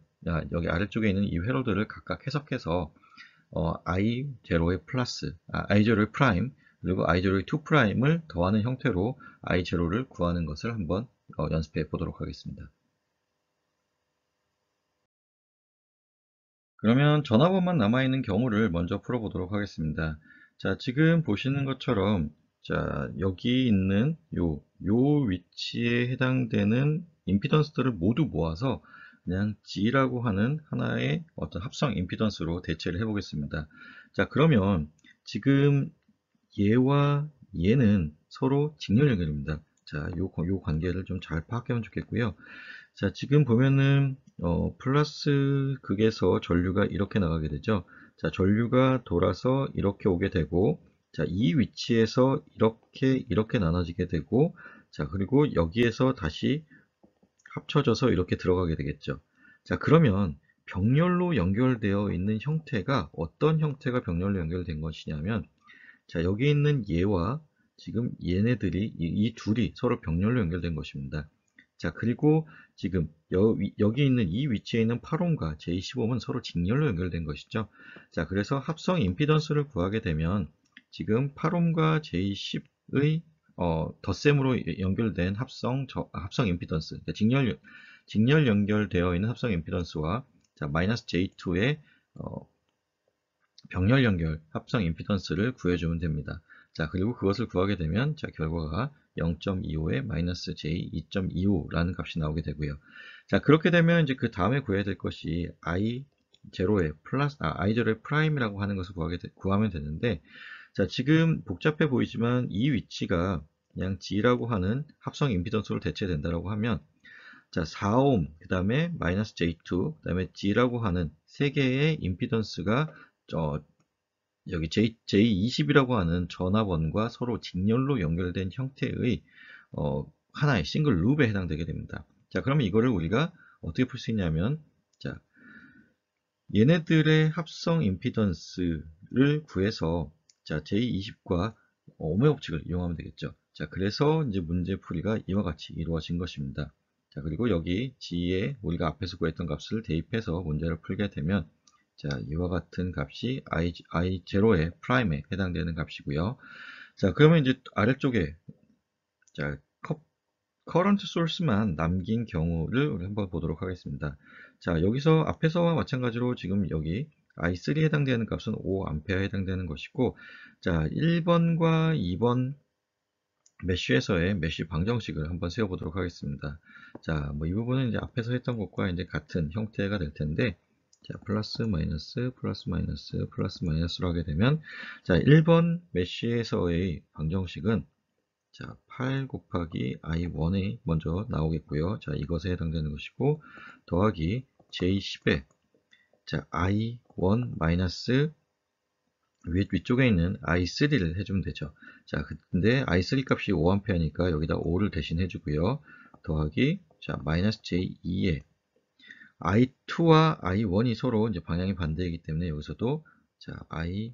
여기 아래쪽에 있는 이 회로들을 각각 해석해서 I0의 플러스, I0의 프라임, 그리고 I0의 2 프라임을 더하는 형태로 I0를 구하는 것을 한번 연습해 보도록 하겠습니다. 그러면 전화번만 남아있는 경우를 먼저 풀어보도록 하겠습니다. 자, 지금 보시는 것처럼, 자, 여기 있는 요 위치에 해당되는 임피던스들을 모두 모아서 그냥 G라고 하는 하나의 어떤 합성 임피던스로 대체를 해보겠습니다. 자, 그러면 지금 얘와 얘는 서로 직렬 연결입니다. 자, 요 관계를 좀 잘 파악하면 좋겠고요. 자, 지금 보면은 플러스 극에서 전류가 이렇게 나가게 되죠. 자, 전류가 돌아서 이렇게 오게 되고, 자, 이 위치에서 이렇게 나눠지게 되고, 자, 그리고 여기에서 다시 합쳐져서 이렇게 들어가게 되겠죠. 자, 그러면 병렬로 연결되어 있는 형태가 어떤 형태가 병렬로 연결된 것이냐면, 자, 여기 있는 얘와 지금 얘네들이 이 둘이 서로 병렬로 연결된 것입니다. 자, 그리고 지금 여기 있는 이 위치에 있는 8옴과 J15은 서로 직렬로 연결된 것이죠. 자, 그래서 합성 임피던스를 구하게 되면 지금 8옴과 J10의 덧셈으로 연결된 합성 임피던스, 그러니까 직렬 연결되어 있는 합성 임피던스와 자, 마이너스 J2의 병렬 연결 합성 임피던스를 구해주면 됩니다. 자, 그리고 그것을 구하게 되면 자, 결과가 0.25에 마이너스 J 2.25라는 값이 나오게 되고요. 자, 그렇게 되면 이제 그 다음에 구해야 될 것이 I0의 I0의 프라임이라고 하는 것을 구하면 되는데, 자, 지금 복잡해 보이지만 이 위치가 그냥 G라고 하는 합성 임피던스로 대체된다라고 하면, 자, 4옴, 그 다음에 마이너스 J2, 그 다음에 G라고 하는 세 개의 임피던스가 여기 J20이라고 하는 전압원과 서로 직렬로 연결된 형태의 하나의 싱글 룹에 해당되게 됩니다. 자, 그러면 이거를 우리가 어떻게 풀 수 있냐면, 자, 얘네들의 합성 임피던스를 구해서 자, J20과 오음의 법칙을 이용하면 되겠죠. 자, 그래서 이제 문제 풀이가 이와 같이 이루어진 것입니다. 자, 그리고 여기 G에 우리가 앞에서 구했던 값을 대입해서 문제를 풀게 되면, 자, 이와 같은 값이 I0의 프라임에 해당되는 값이고요. 자, 그러면 이제 아래쪽에, 자, 커런트 소스만 남긴 경우를 우리 한번 보도록 하겠습니다. 자, 여기서 앞에서와 마찬가지로 지금 여기 I3에 해당되는 값은 5A에 해당되는 것이고, 자, 1번과 2번 메쉬에서의 메쉬 방정식을 한번 세워보도록 하겠습니다. 자, 뭐 이 부분은 이제 앞에서 했던 것과 이제 같은 형태가 될 텐데, 자, 플러스 마이너스 플러스 마이너스 플러스 마이너스로 하게 되면, 자, 1번 메쉬에서의 방정식은 자, 8 곱하기 I1이 먼저 나오겠고요. 자, 이것에 해당되는 것이고, 더하기 J10에 자, I1 마이너스 위쪽에 있는 I3를 해주면 되죠. 자, 근데 I3 값이 5A니까 여기다 5를 대신 해주고요. 더하기, 자, 마이너스 J2에 I2와 I1이 서로 이제 방향이 반대이기 때문에 여기서도 자, I1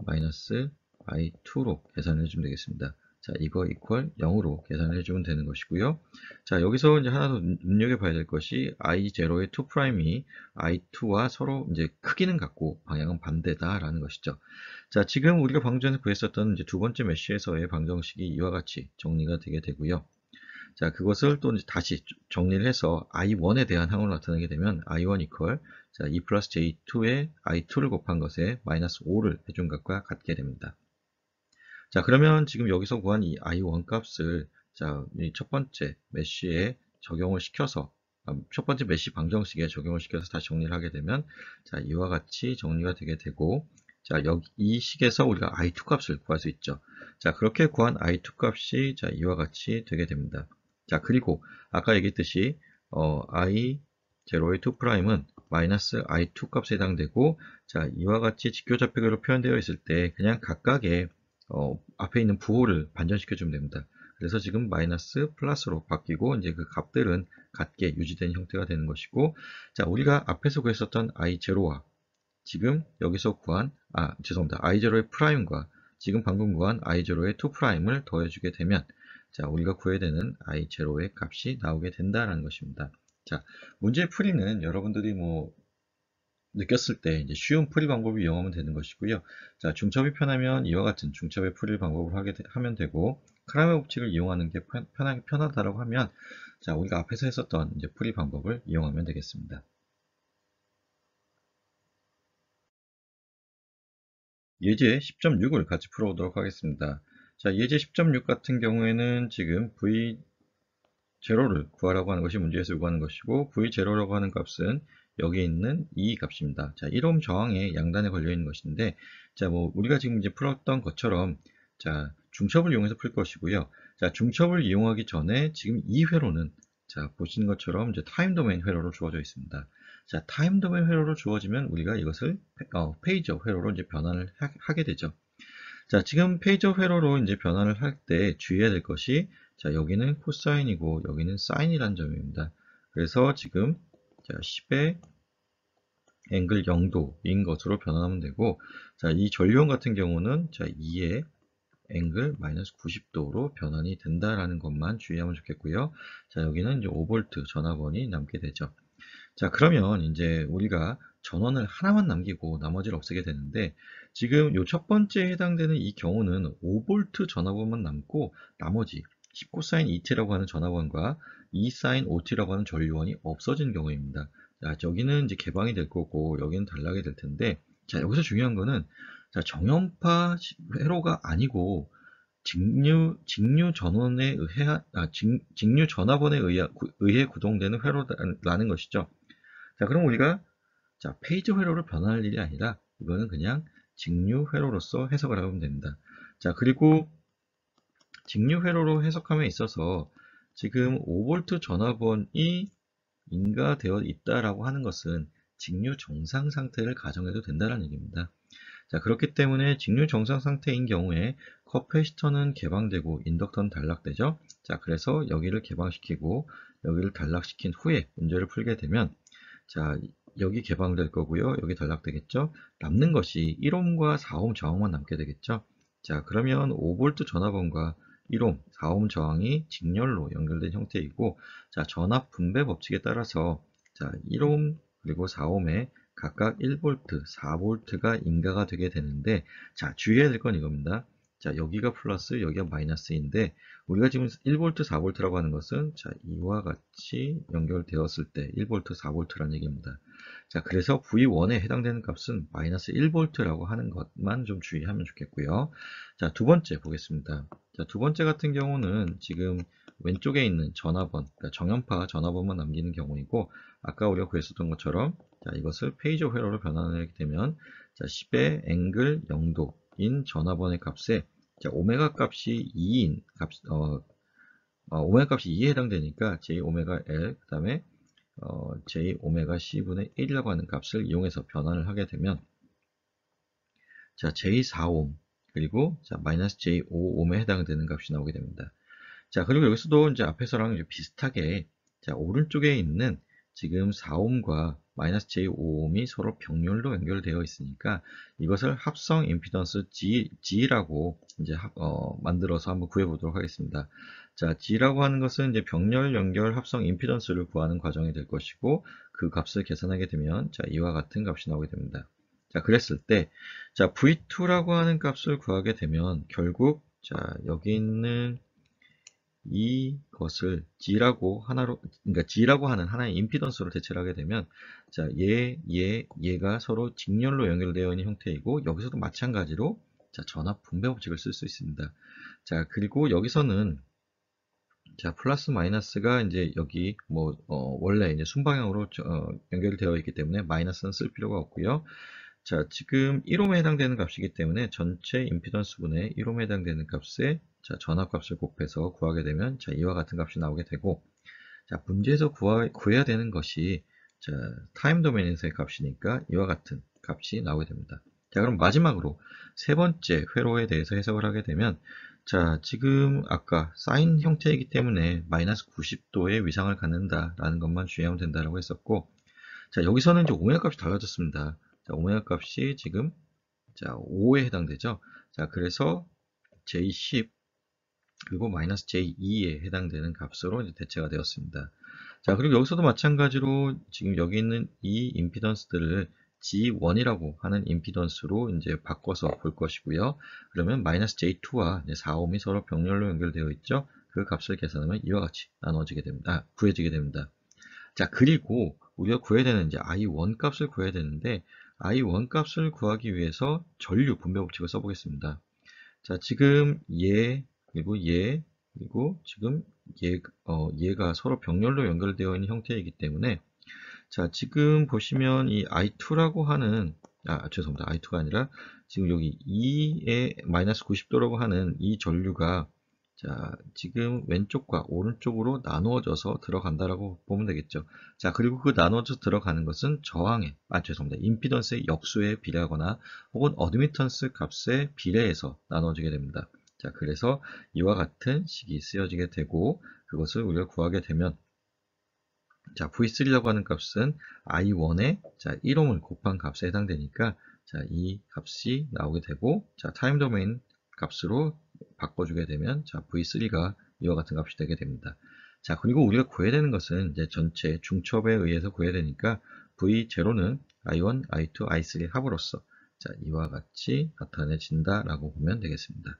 마이너스 I2로 계산을 해주면 되겠습니다. 자, 이거 이퀄 0으로 계산을 해주면 되는 것이고요. 자, 여기서 이제 하나 더 눈여겨봐야 될 것이 I0의 2'이 I2와 서로 이제 크기는 같고 방향은 반대다라는 것이죠. 자, 지금 우리가 방금 전에 구했었던 이제 두 번째 메쉬에서의 방정식이 이와 같이 정리가 되게 되고요. 자, 그것을 또 다시 정리를 해서 I1에 대한 항으로 나타내게 되면 I1 이퀄 자, 2 플러스 J2에 I2를 곱한 것에 마이너스 5를 해준 것과 같게 됩니다. 자, 그러면 지금 여기서 구한 이 I1 값을 자, 이 첫 번째 메쉬에 적용을 시켜서 첫 번째 메쉬 방정식에 적용을 시켜서 다시 정리를 하게 되면 자, 이와 같이 정리가 되게 되고 자, 여기 이 식에서 우리가 I2 값을 구할 수 있죠. 자, 그렇게 구한 I2 값이 자, 이와 같이 되게 됩니다. 자, 그리고 아까 얘기했듯이 I0의 2'은 마이너스 I2 값에 해당되고 자, 이와 같이 직교좌표계로 표현되어 있을 때 그냥 각각의 앞에 있는 부호를 반전시켜 주면 됩니다. 그래서 지금 마이너스 플러스로 바뀌고 이제 그 값들은 같게 유지된 형태가 되는 것이고 자, 우리가 앞에서 구했었던 I0와 지금 여기서 구한 죄송합니다. I0의 프라임과 지금 방금 구한 I0의 2'을 더해주게 되면 자, 우리가 구해야 되는 I0의 값이 나오게 된다라는 것입니다. 자, 문제 풀이는 여러분들이 뭐 느꼈을 때 이제 쉬운 풀이 방법을 이용하면 되는 것이고요. 자, 중첩이 편하면 이와 같은 중첩의 풀이 방법을 하면 되고, 크라메 법칙을 이용하는 게 편하다라고 하면, 자, 우리가 앞에서 했었던 이제 풀이 방법을 이용하면 되겠습니다. 예제 10.6을 같이 풀어보도록 하겠습니다. 자, 예제 10.6 같은 경우에는 지금 v0를 구하라고 하는 것이 문제에서 요구하는 것이고, v0라고 하는 값은 여기 있는 이 값입니다. 자, 1옴 저항에 양단에 걸려 있는 것인데, 자, 뭐 우리가 지금 이제 풀었던 것처럼, 자, 중첩을 이용해서 풀 것이고요. 자, 중첩을 이용하기 전에 지금 이 회로는, 자, 보시는 것처럼 이제 타임 도메인 회로로 주어져 있습니다. 자, 타임 도메인 회로로 주어지면 우리가 이것을 페이저 회로로 이제 변환을 하게 되죠. 자, 지금 페이저 회로로 이제 변환을 할 때 주의해야 될 것이, 자, 여기는 코사인이고 여기는 사인이라는 점입니다. 그래서 지금 자, 10의 앵글 0도인 것으로 변환하면 되고, 자, 이 전류원 같은 경우는 자, 2의 앵글 마이너스 90도로 변환이 된다라는 것만 주의하면 좋겠고요. 자, 여기는 이제 5V 전압원이 남게 되죠. 자, 그러면 이제 우리가 전원을 하나만 남기고 나머지를 없애게 되는데, 지금 요 첫 번째에 해당되는 이 경우는 5V 전압원만 남고 나머지 19사인 2T라고 하는 전압원과 2사인 5T라고 하는 전류원이 없어진 경우입니다. 자, 여기는 이제 개방이 될 거고 여기는 단락이 될 텐데, 자, 여기서 중요한 거는, 자, 정연파 회로가 아니고 직류 전원에 직류 전압원에 의해 구동되는 회로라는 것이죠. 자, 그럼 우리가, 자, 페이지 회로를 변환할 일이 아니라 이거는 그냥 직류 회로로서 해석을 하면 됩니다. 자, 그리고 직류 회로로 해석함에 있어서 지금 5V 전압원이 인가되어 있다라고 하는 것은 직류 정상 상태를 가정해도 된다는 얘기입니다. 자, 그렇기 때문에 직류 정상 상태인 경우에 커패시터는 개방되고 인덕터는 단락되죠. 자, 그래서 여기를 개방시키고 여기를 단락시킨 후에 문제를 풀게 되면, 자, 여기 개방될 거고요. 여기 단락되겠죠. 남는 것이 1옴과 4옴 저항만 남게 되겠죠. 자, 그러면 5V 전압원과 1옴, 4옴 저항이 직렬로 연결된 형태이고, 자, 전압 분배 법칙에 따라서, 자, 1옴 그리고 4옴에 각각 1V, 4V가 인가가 되게 되는데, 자, 주의해야 될 건 이겁니다. 자, 여기가 플러스, 여기가 마이너스인데, 우리가 지금 1V, 4V라고 하는 것은, 자, 이와 같이 연결되었을 때 1V, 4V라는 얘기입니다. 자, 그래서 V1에 해당되는 값은 마이너스 1V라고 하는 것만 좀 주의하면 좋겠고요. 자, 두 번째 보겠습니다. 자, 두 번째 같은 경우는 지금 왼쪽에 있는 전압원, 그러니까 정연파 전압원만 남기는 경우이고, 아까 우리가 구했었던 것처럼, 자, 이것을 페이저 회로로 변환하게 되면, 자, 10의 앵글 0도인 전압원의 값에, 자, 오메가 값이 2인 오메가 값이 2에 해당되니까 j 오메가 l, 그 다음에 j 오메가 c분의 1이라고 하는 값을 이용해서 변환을 하게 되면, 자, j 4옴 그리고 자, 마이너스 j 5옴에 해당되는 값이 나오게 됩니다. 자, 그리고 여기서도 이제 앞에서랑 비슷하게, 자, 오른쪽에 있는 지금 4옴과 마이너스 j5옴이 서로 병렬로 연결되어 있으니까 이것을 합성 임피던스 G라고 이제 만들어서 한번 구해보도록 하겠습니다. 자, G라고 하는 것은 이제 병렬 연결 합성 임피던스를 구하는 과정이 될 것이고, 그 값을 계산하게 되면, 자, 이와 같은 값이 나오게 됩니다. 자, 그랬을 때, 자, V2라고 하는 값을 구하게 되면 결국, 자, 여기 있는 이것을 G라고 그러니까 G라고 하는 하나의 임피던스로 대체를 하게 되면, 자, 얘가 서로 직렬로 연결되어 있는 형태이고, 여기서도 마찬가지로, 자, 전압 분배 법칙을 쓸 수 있습니다. 자, 그리고 여기서는, 자, 플러스 마이너스가 이제 여기 원래 이제 순방향으로 연결되어 있기 때문에 마이너스는 쓸 필요가 없고요. 자, 지금 1옴에 해당되는 값이기 때문에 전체 임피던스분의 1옴에 해당되는 값에, 자, 전압값을 곱해서 구하게 되면, 자, 이와 같은 값이 나오게 되고, 자, 문제에서 구해야 되는 것이, 자, 타임 도메인에서의 값이니까 이와 같은 값이 나오게 됩니다. 자, 그럼 마지막으로 세 번째 회로에 대해서 해석을 하게 되면, 자, 지금 아까 사인 형태이기 때문에 마이너스 90도의 위상을 갖는다라는 것만 주의하면 된다라고 했었고, 자, 여기서는 이제 오메가 값이 달라졌습니다. 자, 오메가 값이 지금, 자, 5에 해당되죠. 자, 그래서 J10 그리고 마이너스 J2에 해당되는 값으로 이제 대체가 되었습니다. 자, 그리고 여기서도 마찬가지로 지금 여기 있는 이 임피던스들을 G1이라고 하는 임피던스로 이제 바꿔서 볼 것이고요. 그러면 마이너스 J2와 4옴이 서로 병렬로 연결되어 있죠. 그 값을 계산하면 이와 같이 나눠지게 됩니다. 구해지게 됩니다. 자, 그리고 우리가 구해야 되는 이제 I1 값을 구해야 되는데, I1 값을 구하기 위해서 전류 분배 법칙을 써보겠습니다. 자, 지금 그리고 그리고 지금 얘가 서로 병렬로 연결되어 있는 형태이기 때문에, 자, 지금 보시면 이 I2라고 하는, 죄송합니다. I2가 아니라, 지금 여기 2에 마이너스 90도라고 하는 이 전류가, 자, 지금 왼쪽과 오른쪽으로 나누어져서 들어간다라고 보면 되겠죠. 자, 그리고 그 나누어져 들어가는 것은 죄송합니다. 임피던스의 역수에 비례하거나 혹은 어드미턴스 값에 비례해서 나누어지게 됩니다. 자, 그래서 이와 같은 식이 쓰여지게 되고, 그것을 우리가 구하게 되면, 자, V3라고 하는 값은 I1에 1옴을 곱한 값에 해당되니까, 자, 이 값이 나오게 되고, 자, 타임 도메인 값으로 바꿔주게 되면, 자, V3가 이와 같은 값이 되게 됩니다. 자, 그리고 우리가 구해야 되는 것은 이제 전체 중첩에 의해서 구해야 되니까, V0는 I1, I2, I3 합으로서, 자, 이와 같이 나타내진다라고 보면 되겠습니다.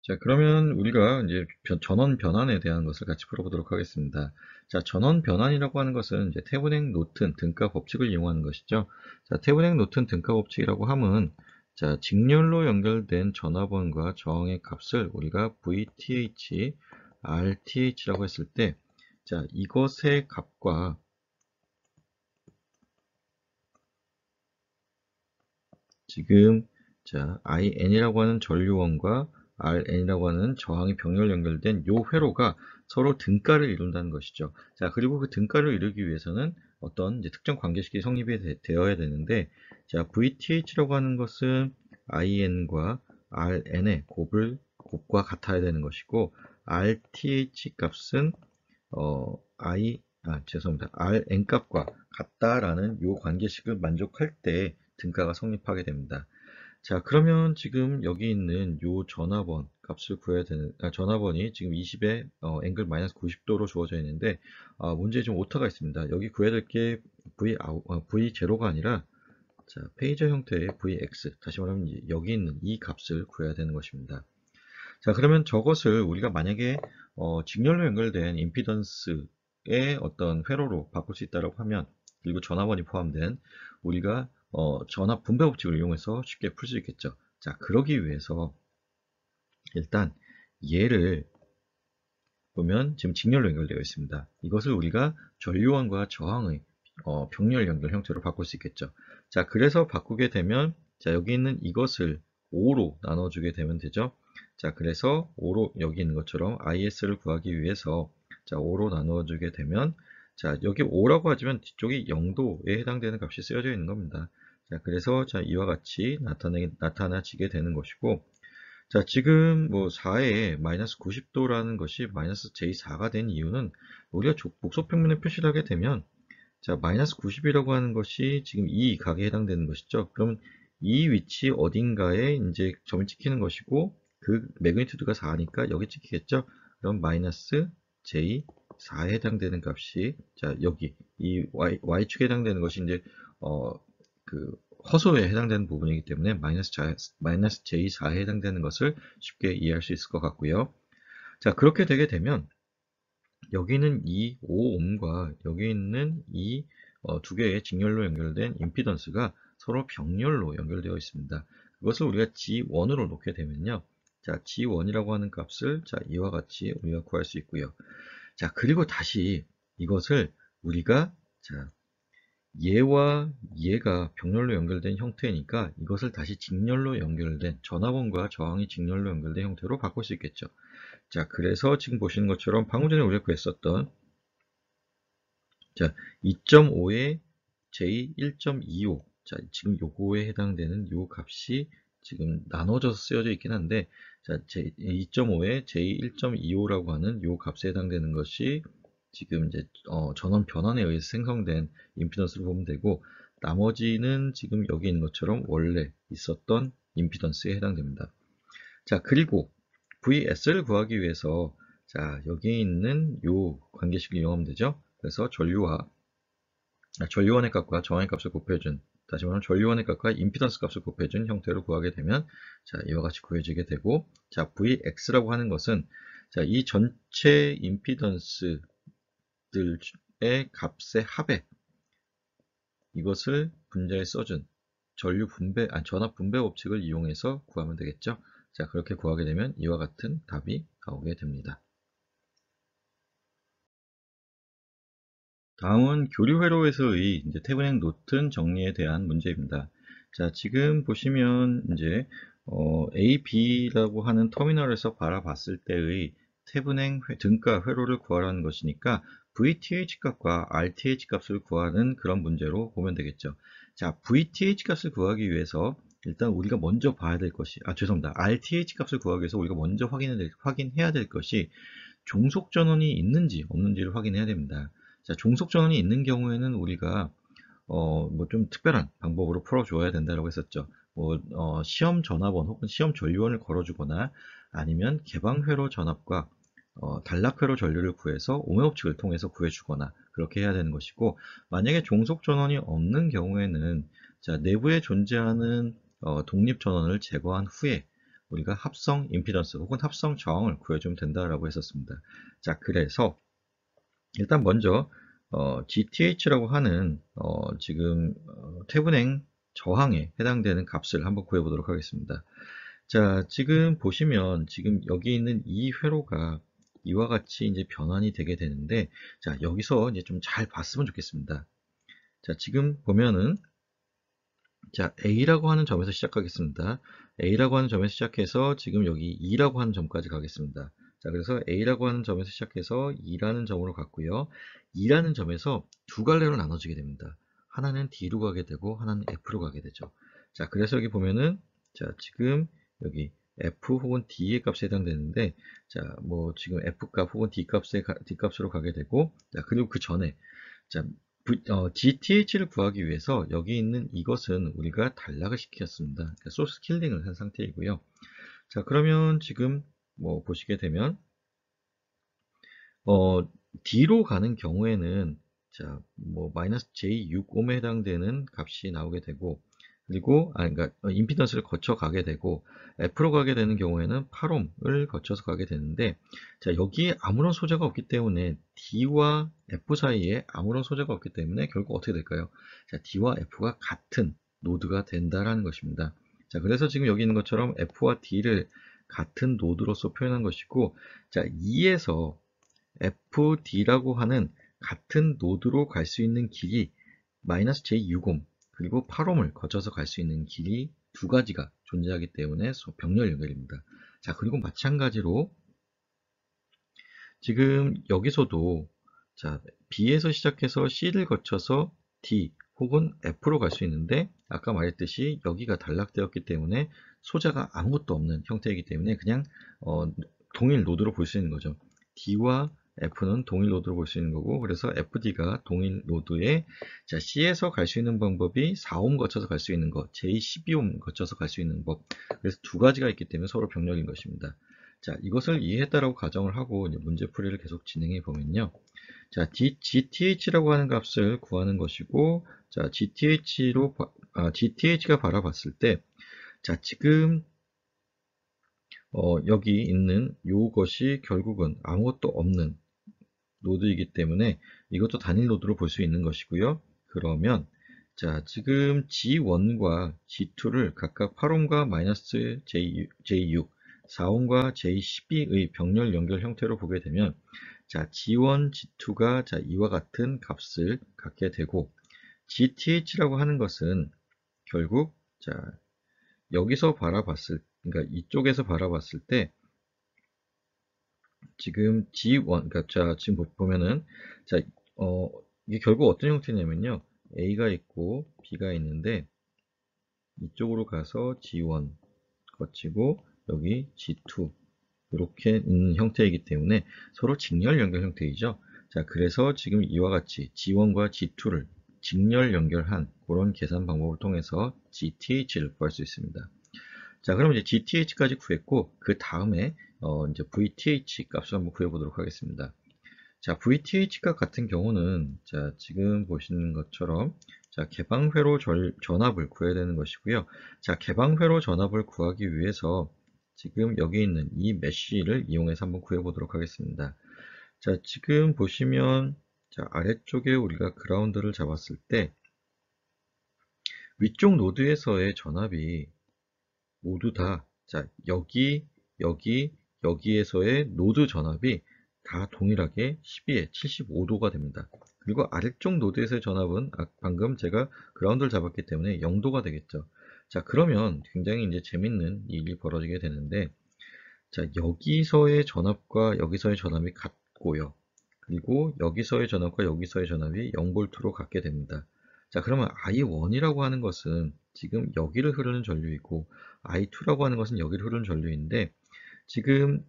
자, 그러면 우리가 이제 전원 변환에 대한 것을 같이 풀어보도록 하겠습니다. 자, 전원 변환이라고 하는 것은 이제 테브닝 노튼 등가 법칙을 이용하는 것이죠. 자, 테브닝 노튼 등가 법칙이라고 하면, 자, 직렬로 연결된 전화번과 저항의 값을 우리가 VTH, RTH라고 했을 때, 자, 이것의 값과 지금, 자, IN이라고 하는 전류원과 RN이라고 하는 저항이 병렬 연결된 요 회로가 서로 등가를 이룬다는 것이죠. 자, 그리고 그 등가를 이루기 위해서는 어떤 이제 특정 관계식이 성립이 되어야 되는데, 자, VTH라고 하는 것은 IN과 RN의 곱과 같아야 되는 것이고, RTH 값은 죄송합니다. Rn 값과 같다라는 요 관계식을 만족할 때 등가가 성립하게 됩니다. 자, 그러면 지금 여기 있는 요 전화번 값을 구해야 되는, 전화번이 지금 20에 앵글 마이너스 90도로 주어져 있는데, 문제에 좀 오타가 있습니다. 여기 구해야 될 게 V0가 아니라, 자, 페이저 형태의 Vx, 다시 말하면 여기 있는 이 값을 구해야 되는 것입니다. 자, 그러면 저것을 우리가 만약에 직렬로 연결된 임피던스의 어떤 회로로 바꿀 수 있다고 하면, 그리고 전화번이 포함된 우리가 전압 분배 법칙을 이용해서 쉽게 풀 수 있겠죠. 자, 그러기 위해서 일단 얘를 보면 지금 직렬로 연결되어 있습니다. 이것을 우리가 전류원과 저항의 병렬 연결 형태로 바꿀 수 있겠죠. 자, 그래서 바꾸게 되면, 자, 여기 있는 이것을 5로 나눠주게 되면 되죠. 자, 그래서 5로 여기 있는 것처럼 IS를 구하기 위해서, 자, 5로 나누어주게 되면, 자, 여기 5라고 하지만 뒤쪽이 0도에 해당되는 값이 쓰여져 있는 겁니다. 자, 그래서 자, 이와 같이 나타나지게 되는 것이고, 자, 지금 뭐 4에 마이너스 90도라는 것이 마이너스 J4가 된 이유는, 우리가 목소평면을 표시를 하게 되면, 자, 마이너스 90이라고 하는 것이 지금 이 각에 해당되는 것이죠. 그러면 이 위치 어딘가에 이제 점이 찍히는 것이고, 그 매그니튜드가 4니까 여기 찍히겠죠. 그럼 마이너스 J4에 해당되는 값이, 자, 여기 이 Y축에 해당되는 것이 이제 그 허소에 해당되는 부분이기 때문에 마이너스 J4에 해당되는 것을 쉽게 이해할 수 있을 것 같고요. 자, 그렇게 되게 되면 여기는 이 5옴과 여기 있는 이 두 개의 직렬로 연결된 임피던스가 서로 병렬로 연결되어 있습니다. 그것을 우리가 G1으로 놓게 되면요. 자, G1이라고 하는 값을, 자, 이와 같이 우리가 구할 수 있고요. 자, 그리고 다시 이것을 우리가, 자, 얘와 얘가 병렬로 연결된 형태니까 이것을 다시 직렬로 연결된, 전화번과 저항이 직렬로 연결된 형태로 바꿀 수 있겠죠. 자, 그래서 지금 보시는 것처럼 방금 전에 우리가 구했었던, 자, 2.5에 J1.25, 자, 지금 요거에 해당되는 요 값이 지금 나눠져서 쓰여져 있긴 한데, 자, 2.5에 J1.25라고 하는 요 값에 해당되는 것이 지금 이제 전원 변환에 의해서 생성된 임피던스를 보면 되고, 나머지는 지금 여기 있는 것처럼 원래 있었던 임피던스에 해당됩니다. 자, 그리고 VS를 구하기 위해서, 자, 여기 있는 요 관계식을 이용하면 되죠. 그래서 전류원의 값과 저항의 값을 곱해준, 다시 말하면 전류원의 값과 임피던스 값을 곱해준 형태로 구하게 되면, 자, 이와 같이 구해지게 되고, 자, VX라고 하는 것은, 자, 이 전체 임피던스들 값의 합에 이것을 분자에 써준 전압 분배 법칙을 이용해서 구하면 되겠죠. 자, 그렇게 구하게 되면 이와 같은 답이 나오게 됩니다. 다음은 교류 회로에서의 이제 태블행 노튼 정리에 대한 문제입니다. 자, 지금 보시면 이제 A, B라고 하는 터미널에서 바라봤을 때의 태블행 등가 회로를 구하라는 것이니까 VTH 값과 RTH 값을 구하는 그런 문제로 보면 되겠죠. 자, VTH 값을 구하기 위해서 일단 우리가 먼저 봐야 될 것이, 죄송합니다. RTH 값을 구하기 위해서 우리가 먼저 확인해야 될 것이 종속 전원이 있는지 없는지를 확인해야 됩니다. 자, 종속 전원이 있는 경우에는 우리가 뭐 좀 특별한 방법으로 풀어줘야 된다고 했었죠. 뭐 시험 전압원 혹은 시험 전류원을 걸어주거나 아니면 개방회로 전압과 단락회로 전류를 구해서 오hm 법칙을 통해서 구해주거나 그렇게 해야 되는 것이고, 만약에 종속 전원이 없는 경우에는 자, 내부에 존재하는 독립 전원을 제거한 후에 우리가 합성 임피던스 혹은 합성 저항을 구해주면 된다라고 했었습니다. 자, 그래서 일단 먼저 GTH라고 하는 지금 태분행 저항에 해당되는 값을 한번 구해보도록 하겠습니다. 자, 지금 보시면 지금 여기 있는 이 회로가 이와 같이 이제 변환이 되게 되는데, 자, 여기서 이제 좀 잘 봤으면 좋겠습니다. 자, 지금 보면은 자, A라고 하는 점에서 시작하겠습니다. A라고 하는 점에서 시작해서 지금 여기 E라고 하는 점까지 가겠습니다. 자, 그래서 A라고 하는 점에서 시작해서 E라는 점으로 갔고요. E라는 점에서 두 갈래로 나눠지게 됩니다. 하나는 D로 가게 되고 하나는 F로 가게 되죠. 자, 그래서 여기 보면은 자, 지금 여기 F 혹은 D의 값에 해당되는데, 자, 뭐 지금 F 값 혹은 D 값으로 가게 되고, 자, 그리고 그 전에 자, GTH를 구하기 위해서 여기 있는 이것은 우리가 단락을 시켰습니다. 그러니까 소스 킬링을 한 상태이고요. 자, 그러면 지금 뭐 보시게 되면 D로 가는 경우에는 자, 뭐 마이너스 J6옴에 해당되는 값이 나오게 되고, 그리고 그러니까 임피던스를 거쳐 가게 되고, F로 가게 되는 경우에는 8옴을 거쳐서 가게 되는데, 자, 여기에 아무런 소재가 없기 때문에 D와 F 사이에 아무런 소재가 없기 때문에 결국 어떻게 될까요? 자, D와 F가 같은 노드가 된다라는 것입니다. 자, 그래서 지금 여기 있는 것처럼 F와 D를 같은 노드로서 표현한 것이고, 자, 2에서 FD라고 하는 같은 노드로 갈 수 있는 길이 마이너스 J6옴 그리고 8옴을 거쳐서 갈 수 있는 길이 두 가지가 존재하기 때문에 병렬 연결입니다. 자, 그리고 마찬가지로 지금 여기서도 자, B에서 시작해서 C를 거쳐서 D 혹은 F로 갈 수 있는데, 아까 말했듯이 여기가 단락되었기 때문에 소자가 아무것도 없는 형태이기 때문에 그냥 동일 노드로 볼 수 있는 거죠. D와 F는 동일 노드로 볼 수 있는 거고, 그래서 FD가 동일 노드에 자, C에서 갈 수 있는 방법이 4옴 거쳐서 갈 수 있는 것, J12옴 거쳐서 갈 수 있는 법, 그래서 두 가지가 있기 때문에 서로 병렬인 것입니다. 자, 이것을 이해했다라고 가정을 하고 이제 문제풀이를 계속 진행해 보면요. 자, GTH라고 하는 값을 구하는 것이고, 자, GTH가 바라봤을 때, 자, 지금 여기 있는 이것이 결국은 아무것도 없는 노드이기 때문에 이것도 단일 노드로 볼 수 있는 것이고요. 그러면 자, 지금 G1과 G2를 각각 8옴과 마이너스 J6, 4옴과 J12의 병렬 연결 형태로 보게 되면 자, G1, G2가 자, 이와 같은 값을 갖게 되고, GTH라고 하는 것은 결국 자, 여기서 그러니까 이쪽에서 바라봤을 때 지금 G1, 그러니까 자, 지금 보면은 자, 이게 결국 어떤 형태냐면요. A가 있고 B가 있는데 이쪽으로 가서 G1 거치고 여기 G2 이렇게 있는 형태이기 때문에 서로 직렬 연결 형태이죠. 자, 그래서 지금 이와 같이 G1과 G2를 직렬 연결한 그런 계산 방법을 통해서 GTH를 구할 수 있습니다. 자, 그럼 이제 GTH까지 구했고, 그 다음에 이제 VTH 값을 한번 구해보도록 하겠습니다. 자, VTH 값 같은 경우는 자, 지금 보시는 것처럼 자, 개방회로 전압을 구해야 되는 것이고요. 자, 개방회로 전압을 구하기 위해서 지금 여기 있는 이 메쉬를 이용해서 한번 구해보도록 하겠습니다. 자, 지금 보시면 자, 아래쪽에 우리가 그라운드를 잡았을 때 위쪽 노드에서의 전압이 모두 다, 자, 여기에서의 노드 전압이 다 동일하게 12에 75도가 됩니다. 그리고 아래쪽 노드에서의 전압은 방금 제가 그라운드를 잡았기 때문에 0도가 되겠죠. 자, 그러면 굉장히 이제 재밌는 일이 벌어지게 되는데, 자, 여기서의 전압과 여기서의 전압이 같고요. 그리고 여기서의 전압과 여기서의 전압이 0V로 같게 됩니다. 자, 그러면 I1이라고 하는 것은 지금 여기를 흐르는 전류이고 I2라고 하는 것은 여기를 흐르는 전류인데, 지금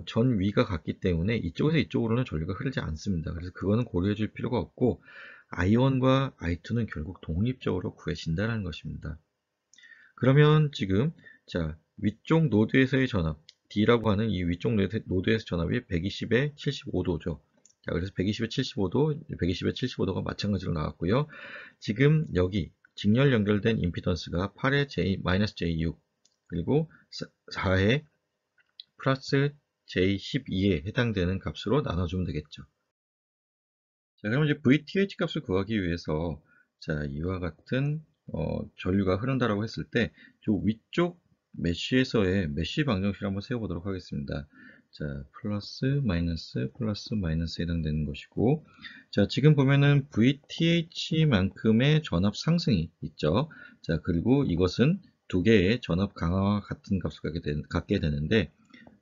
전 위가 같기 때문에 이쪽에서 이쪽으로는 전류가 흐르지 않습니다. 그래서 그거는 고려해 줄 필요가 없고 I1과 I2는 결국 독립적으로 구해진다는 것입니다. 그러면 지금, 자, 위쪽 노드에서의 전압 D라고 하는 이 위쪽 노드에서 전압이 120에 75도죠. 자, 그래서 120에 75도, 120에 75도가 마찬가지로 나왔고요. 지금 여기 직렬 연결된 임피던스가 8의 J-J6 그리고 4의 플러스 J12에 해당되는 값으로 나눠주면 되겠죠. 자, 그럼 이제 VTH 값을 구하기 위해서, 자, 이와 같은 전류가 흐른다라고 했을 때, 저 위쪽 메쉬에서의 메쉬 방정식을 한번 세워보도록 하겠습니다. 자, 플러스 마이너스에 해당되는 것이고, 자, 지금 보면은 VTH만큼의 전압 상승이 있죠. 자, 그리고 이것은 두 개의 전압 강화와 같은 값을 갖게 되는데,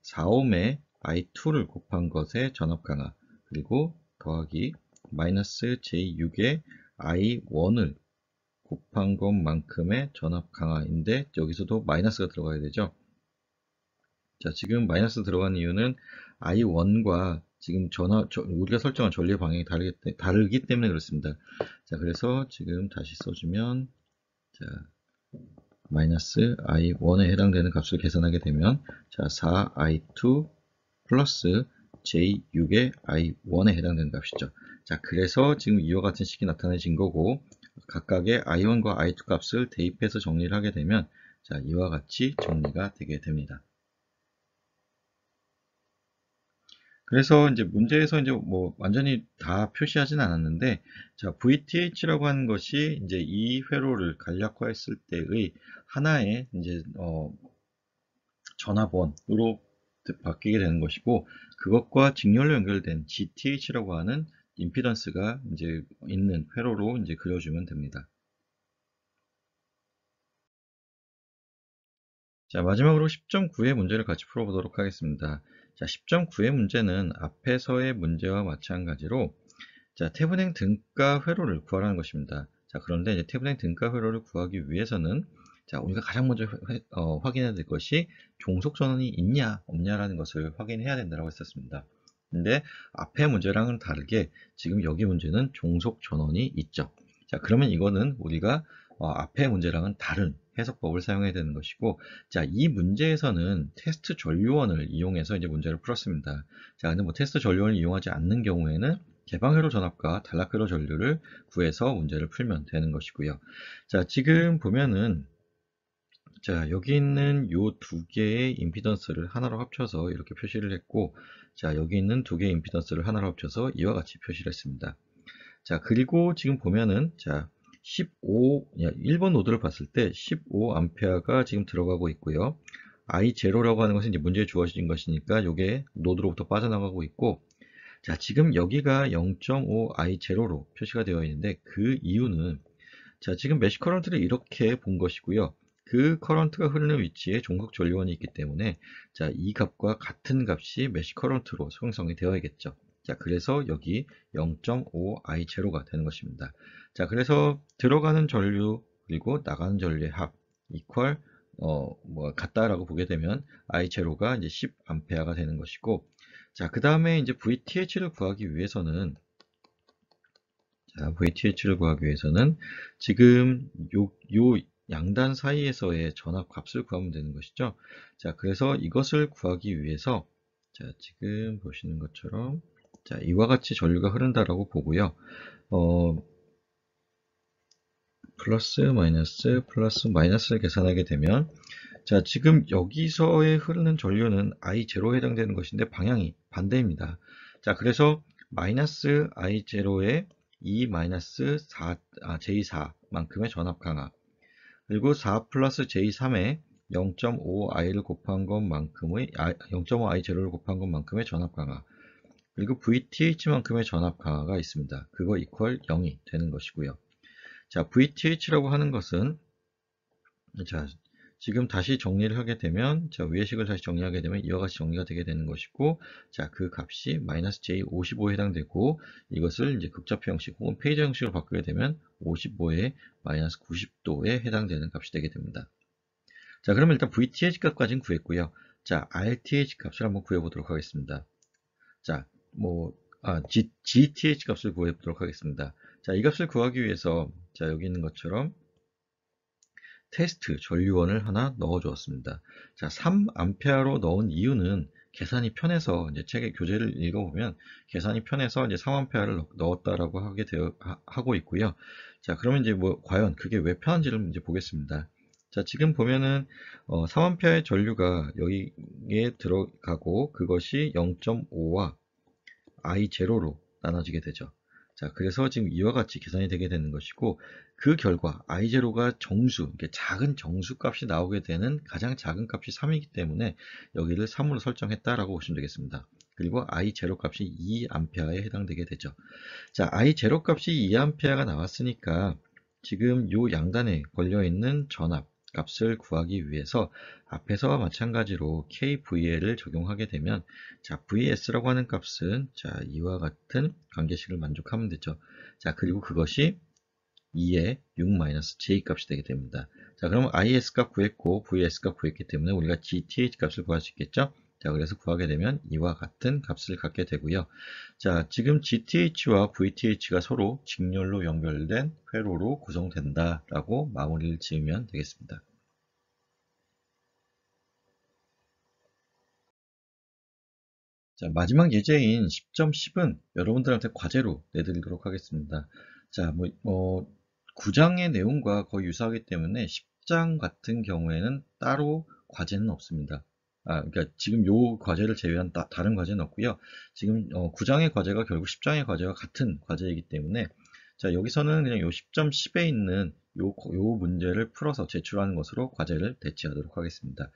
4ohm의 I2를 곱한 것의 전압 강화, 그리고 더하기 마이너스 J6의 I1을 곱한 것만큼의 전압 강화인데, 여기서도 마이너스가 들어가야 되죠. 자, 지금 마이너스 들어간 이유는 I1과 지금 우리가 설정한 전류 방향이 다르기 때문에 그렇습니다. 자, 그래서 지금 다시 써주면, 자, 마이너스 I1에 해당되는 값을 계산하게 되면, 자, 4I2 플러스 J6의 I1에 해당되는 값이죠. 자, 그래서 지금 이와 같은 식이 나타내진 거고, 각각의 I1과 I2 값을 대입해서 정리를 하게 되면, 자, 이와 같이 정리가 되게 됩니다. 그래서 이제 문제에서 이제 뭐 완전히 다 표시하진 않았는데, 자, VTH라고 하는 것이 이제 이 회로를 간략화했을 때의 하나의 이제 전압원으로 바뀌게 되는 것이고, 그것과 직렬로 연결된 GTH라고 하는 임피던스가 이제 있는 회로로 이제 그려주면 됩니다. 자, 마지막으로 10.9의 문제를 같이 풀어보도록 하겠습니다. 자, 10.9의 문제는 앞에서의 문제와 마찬가지로, 자, 태분행 등가 회로를 구하라는 것입니다. 자, 그런데 이제 태분행 등가 회로를 구하기 위해서는, 자, 우리가 가장 먼저 확인해야 될 것이 종속 전원이 있냐 없냐라는 것을 확인해야 된다고 했었습니다. 근데 앞의 문제랑은 다르게 지금 여기 문제는 종속 전원이 있죠. 자, 그러면 이거는 우리가 앞의 문제랑은 다른 해석법을 사용해야 되는 것이고, 자, 이 문제에서는 테스트 전류원을 이용해서 이제 문제를 풀었습니다. 자, 근데 뭐 테스트 전류원을 이용하지 않는 경우에는 개방회로 전압과 단락회로 전류를 구해서 문제를 풀면 되는 것이고요. 자, 지금 보면은, 자, 여기 있는 요 두 개의 임피던스를 하나로 합쳐서 이렇게 표시를 했고, 자, 여기 있는 두 개의 임피던스를 하나로 합쳐서 이와 같이 표시를 했습니다. 자, 그리고 지금 보면은, 자, 1번 노드를 봤을 때 15A가 지금 들어가고 있고요. I0라고 하는 것은 이제 문제에 주어진 것이니까 이게 노드로부터 빠져나가고 있고, 자, 지금 여기가 0.5I0로 표시가 되어 있는데, 그 이유는, 자, 지금 메쉬 커런트를 이렇게 본 것이고요. 그 커런트가 흐르는 위치에 종속 전류원이 있기 때문에, 자, 이 값과 같은 값이 메쉬 커런트로 형성이 되어야겠죠. 자, 그래서 여기 0.5I0가 되는 것입니다. 자, 그래서 들어가는 전류 그리고 나가는 전류의 합 이퀄 같다라고 보게 되면 I0가 이제 10A가 되는 것이고, 자, 그 다음에 이제 VTH를 구하기 위해서는, 자, VTH를 구하기 위해서는 지금 요 양단 사이에서의 전압 값을 구하면 되는 것이죠. 자, 그래서 이것을 구하기 위해서, 자, 지금 보시는 것처럼, 자, 이와 같이 전류가 흐른다라고 보고요. 플러스 마이너스를 계산하게 되면, 자, 지금 여기서의 흐르는 전류는 I0에 해당되는 것인데 방향이 반대입니다. 자, 그래서 마이너스 i0에 2 마이너스 4, j4만큼의 전압 강하, 그리고 4 플러스 j3에 0.5i를 곱한 것만큼의 0.5i0를 곱한 것만큼의 전압 강하, 그리고 VTH만큼의 전압 강하가 있습니다. 그거 이퀄 0이 되는 것이고요. 자, VTH라고 하는 것은, 자, 지금 다시 정리를 하게 되면, 자, 위의 식을 다시 정리하게 되면 이와 같이 정리가 되게 되는 것이고, 자, 그 값이 마이너스 J55에 해당되고, 이것을 이제 극좌표 형식 혹은 페이저 형식으로 바꾸게 되면 55에 마이너스 90도에 해당되는 값이 되게 됩니다. 자, 그러면 일단 VTH 값까지는 구했고요. 자, RTH 값을 한번 구해보도록 하겠습니다. 자, GTH 값을 구해보도록 하겠습니다. 자, 이 값을 구하기 위해서, 자, 여기 있는 것처럼 테스트 전류원을 하나 넣어 주었습니다. 자, 3A로 넣은 이유는 계산이 편해서, 이제 책의 교재를 읽어보면 계산이 편해서 이제 3A를 넣었다라고 하고 있고요. 자, 그러면 이제 과연 그게 왜 편한지를 이제 보겠습니다. 자, 지금 보면은 3A의 전류가 여기에 들어가고 그것이 0.5와 I0로 나눠지게 되죠. 자, 그래서 지금 이와 같이 계산이 되게 되는 것이고, 그 결과 I0가 정수, 이렇게 작은 정수 값이 나오게 되는 가장 작은 값이 3이기 때문에 여기를 3으로 설정했다라고 보시면 되겠습니다. 그리고 I0 값이 2A에 해당되게 되죠. 자, I0 값이 2A가 나왔으니까 지금 요 양단에 걸려있는 전압 값을 구하기 위해서 앞에서와 마찬가지로 KVL을 적용하게 되면, 자, VS라고 하는 값은, 자, 이와 같은 관계식을 만족하면 되죠. 자, 그리고 그것이 2의 6-j 값이 되게 됩니다. 자, 그러면 IS 값 구했고 VS 값 구했기 때문에 우리가 GTH 값을 구할 수 있겠죠. 자, 그래서 구하게 되면 이와 같은 값을 갖게 되고요. 자, 지금 GTH와 VTH가 서로 직렬로 연결된 회로로 구성된다라고 마무리를 지으면 되겠습니다. 자, 마지막 예제인 10.10은 여러분들한테 과제로 내드리도록 하겠습니다. 자, 9장의 내용과 거의 유사하기 때문에 10장 같은 경우에는 따로 과제는 없습니다. 그러니까 지금 요 과제를 제외한 다른 과제는 없고요. 지금 9장의 과제가 결국 10장의 과제와 같은 과제이기 때문에, 자, 여기서는 그냥 요 10.10에 있는 요 문제를 풀어서 제출하는 것으로 과제를 대체하도록 하겠습니다.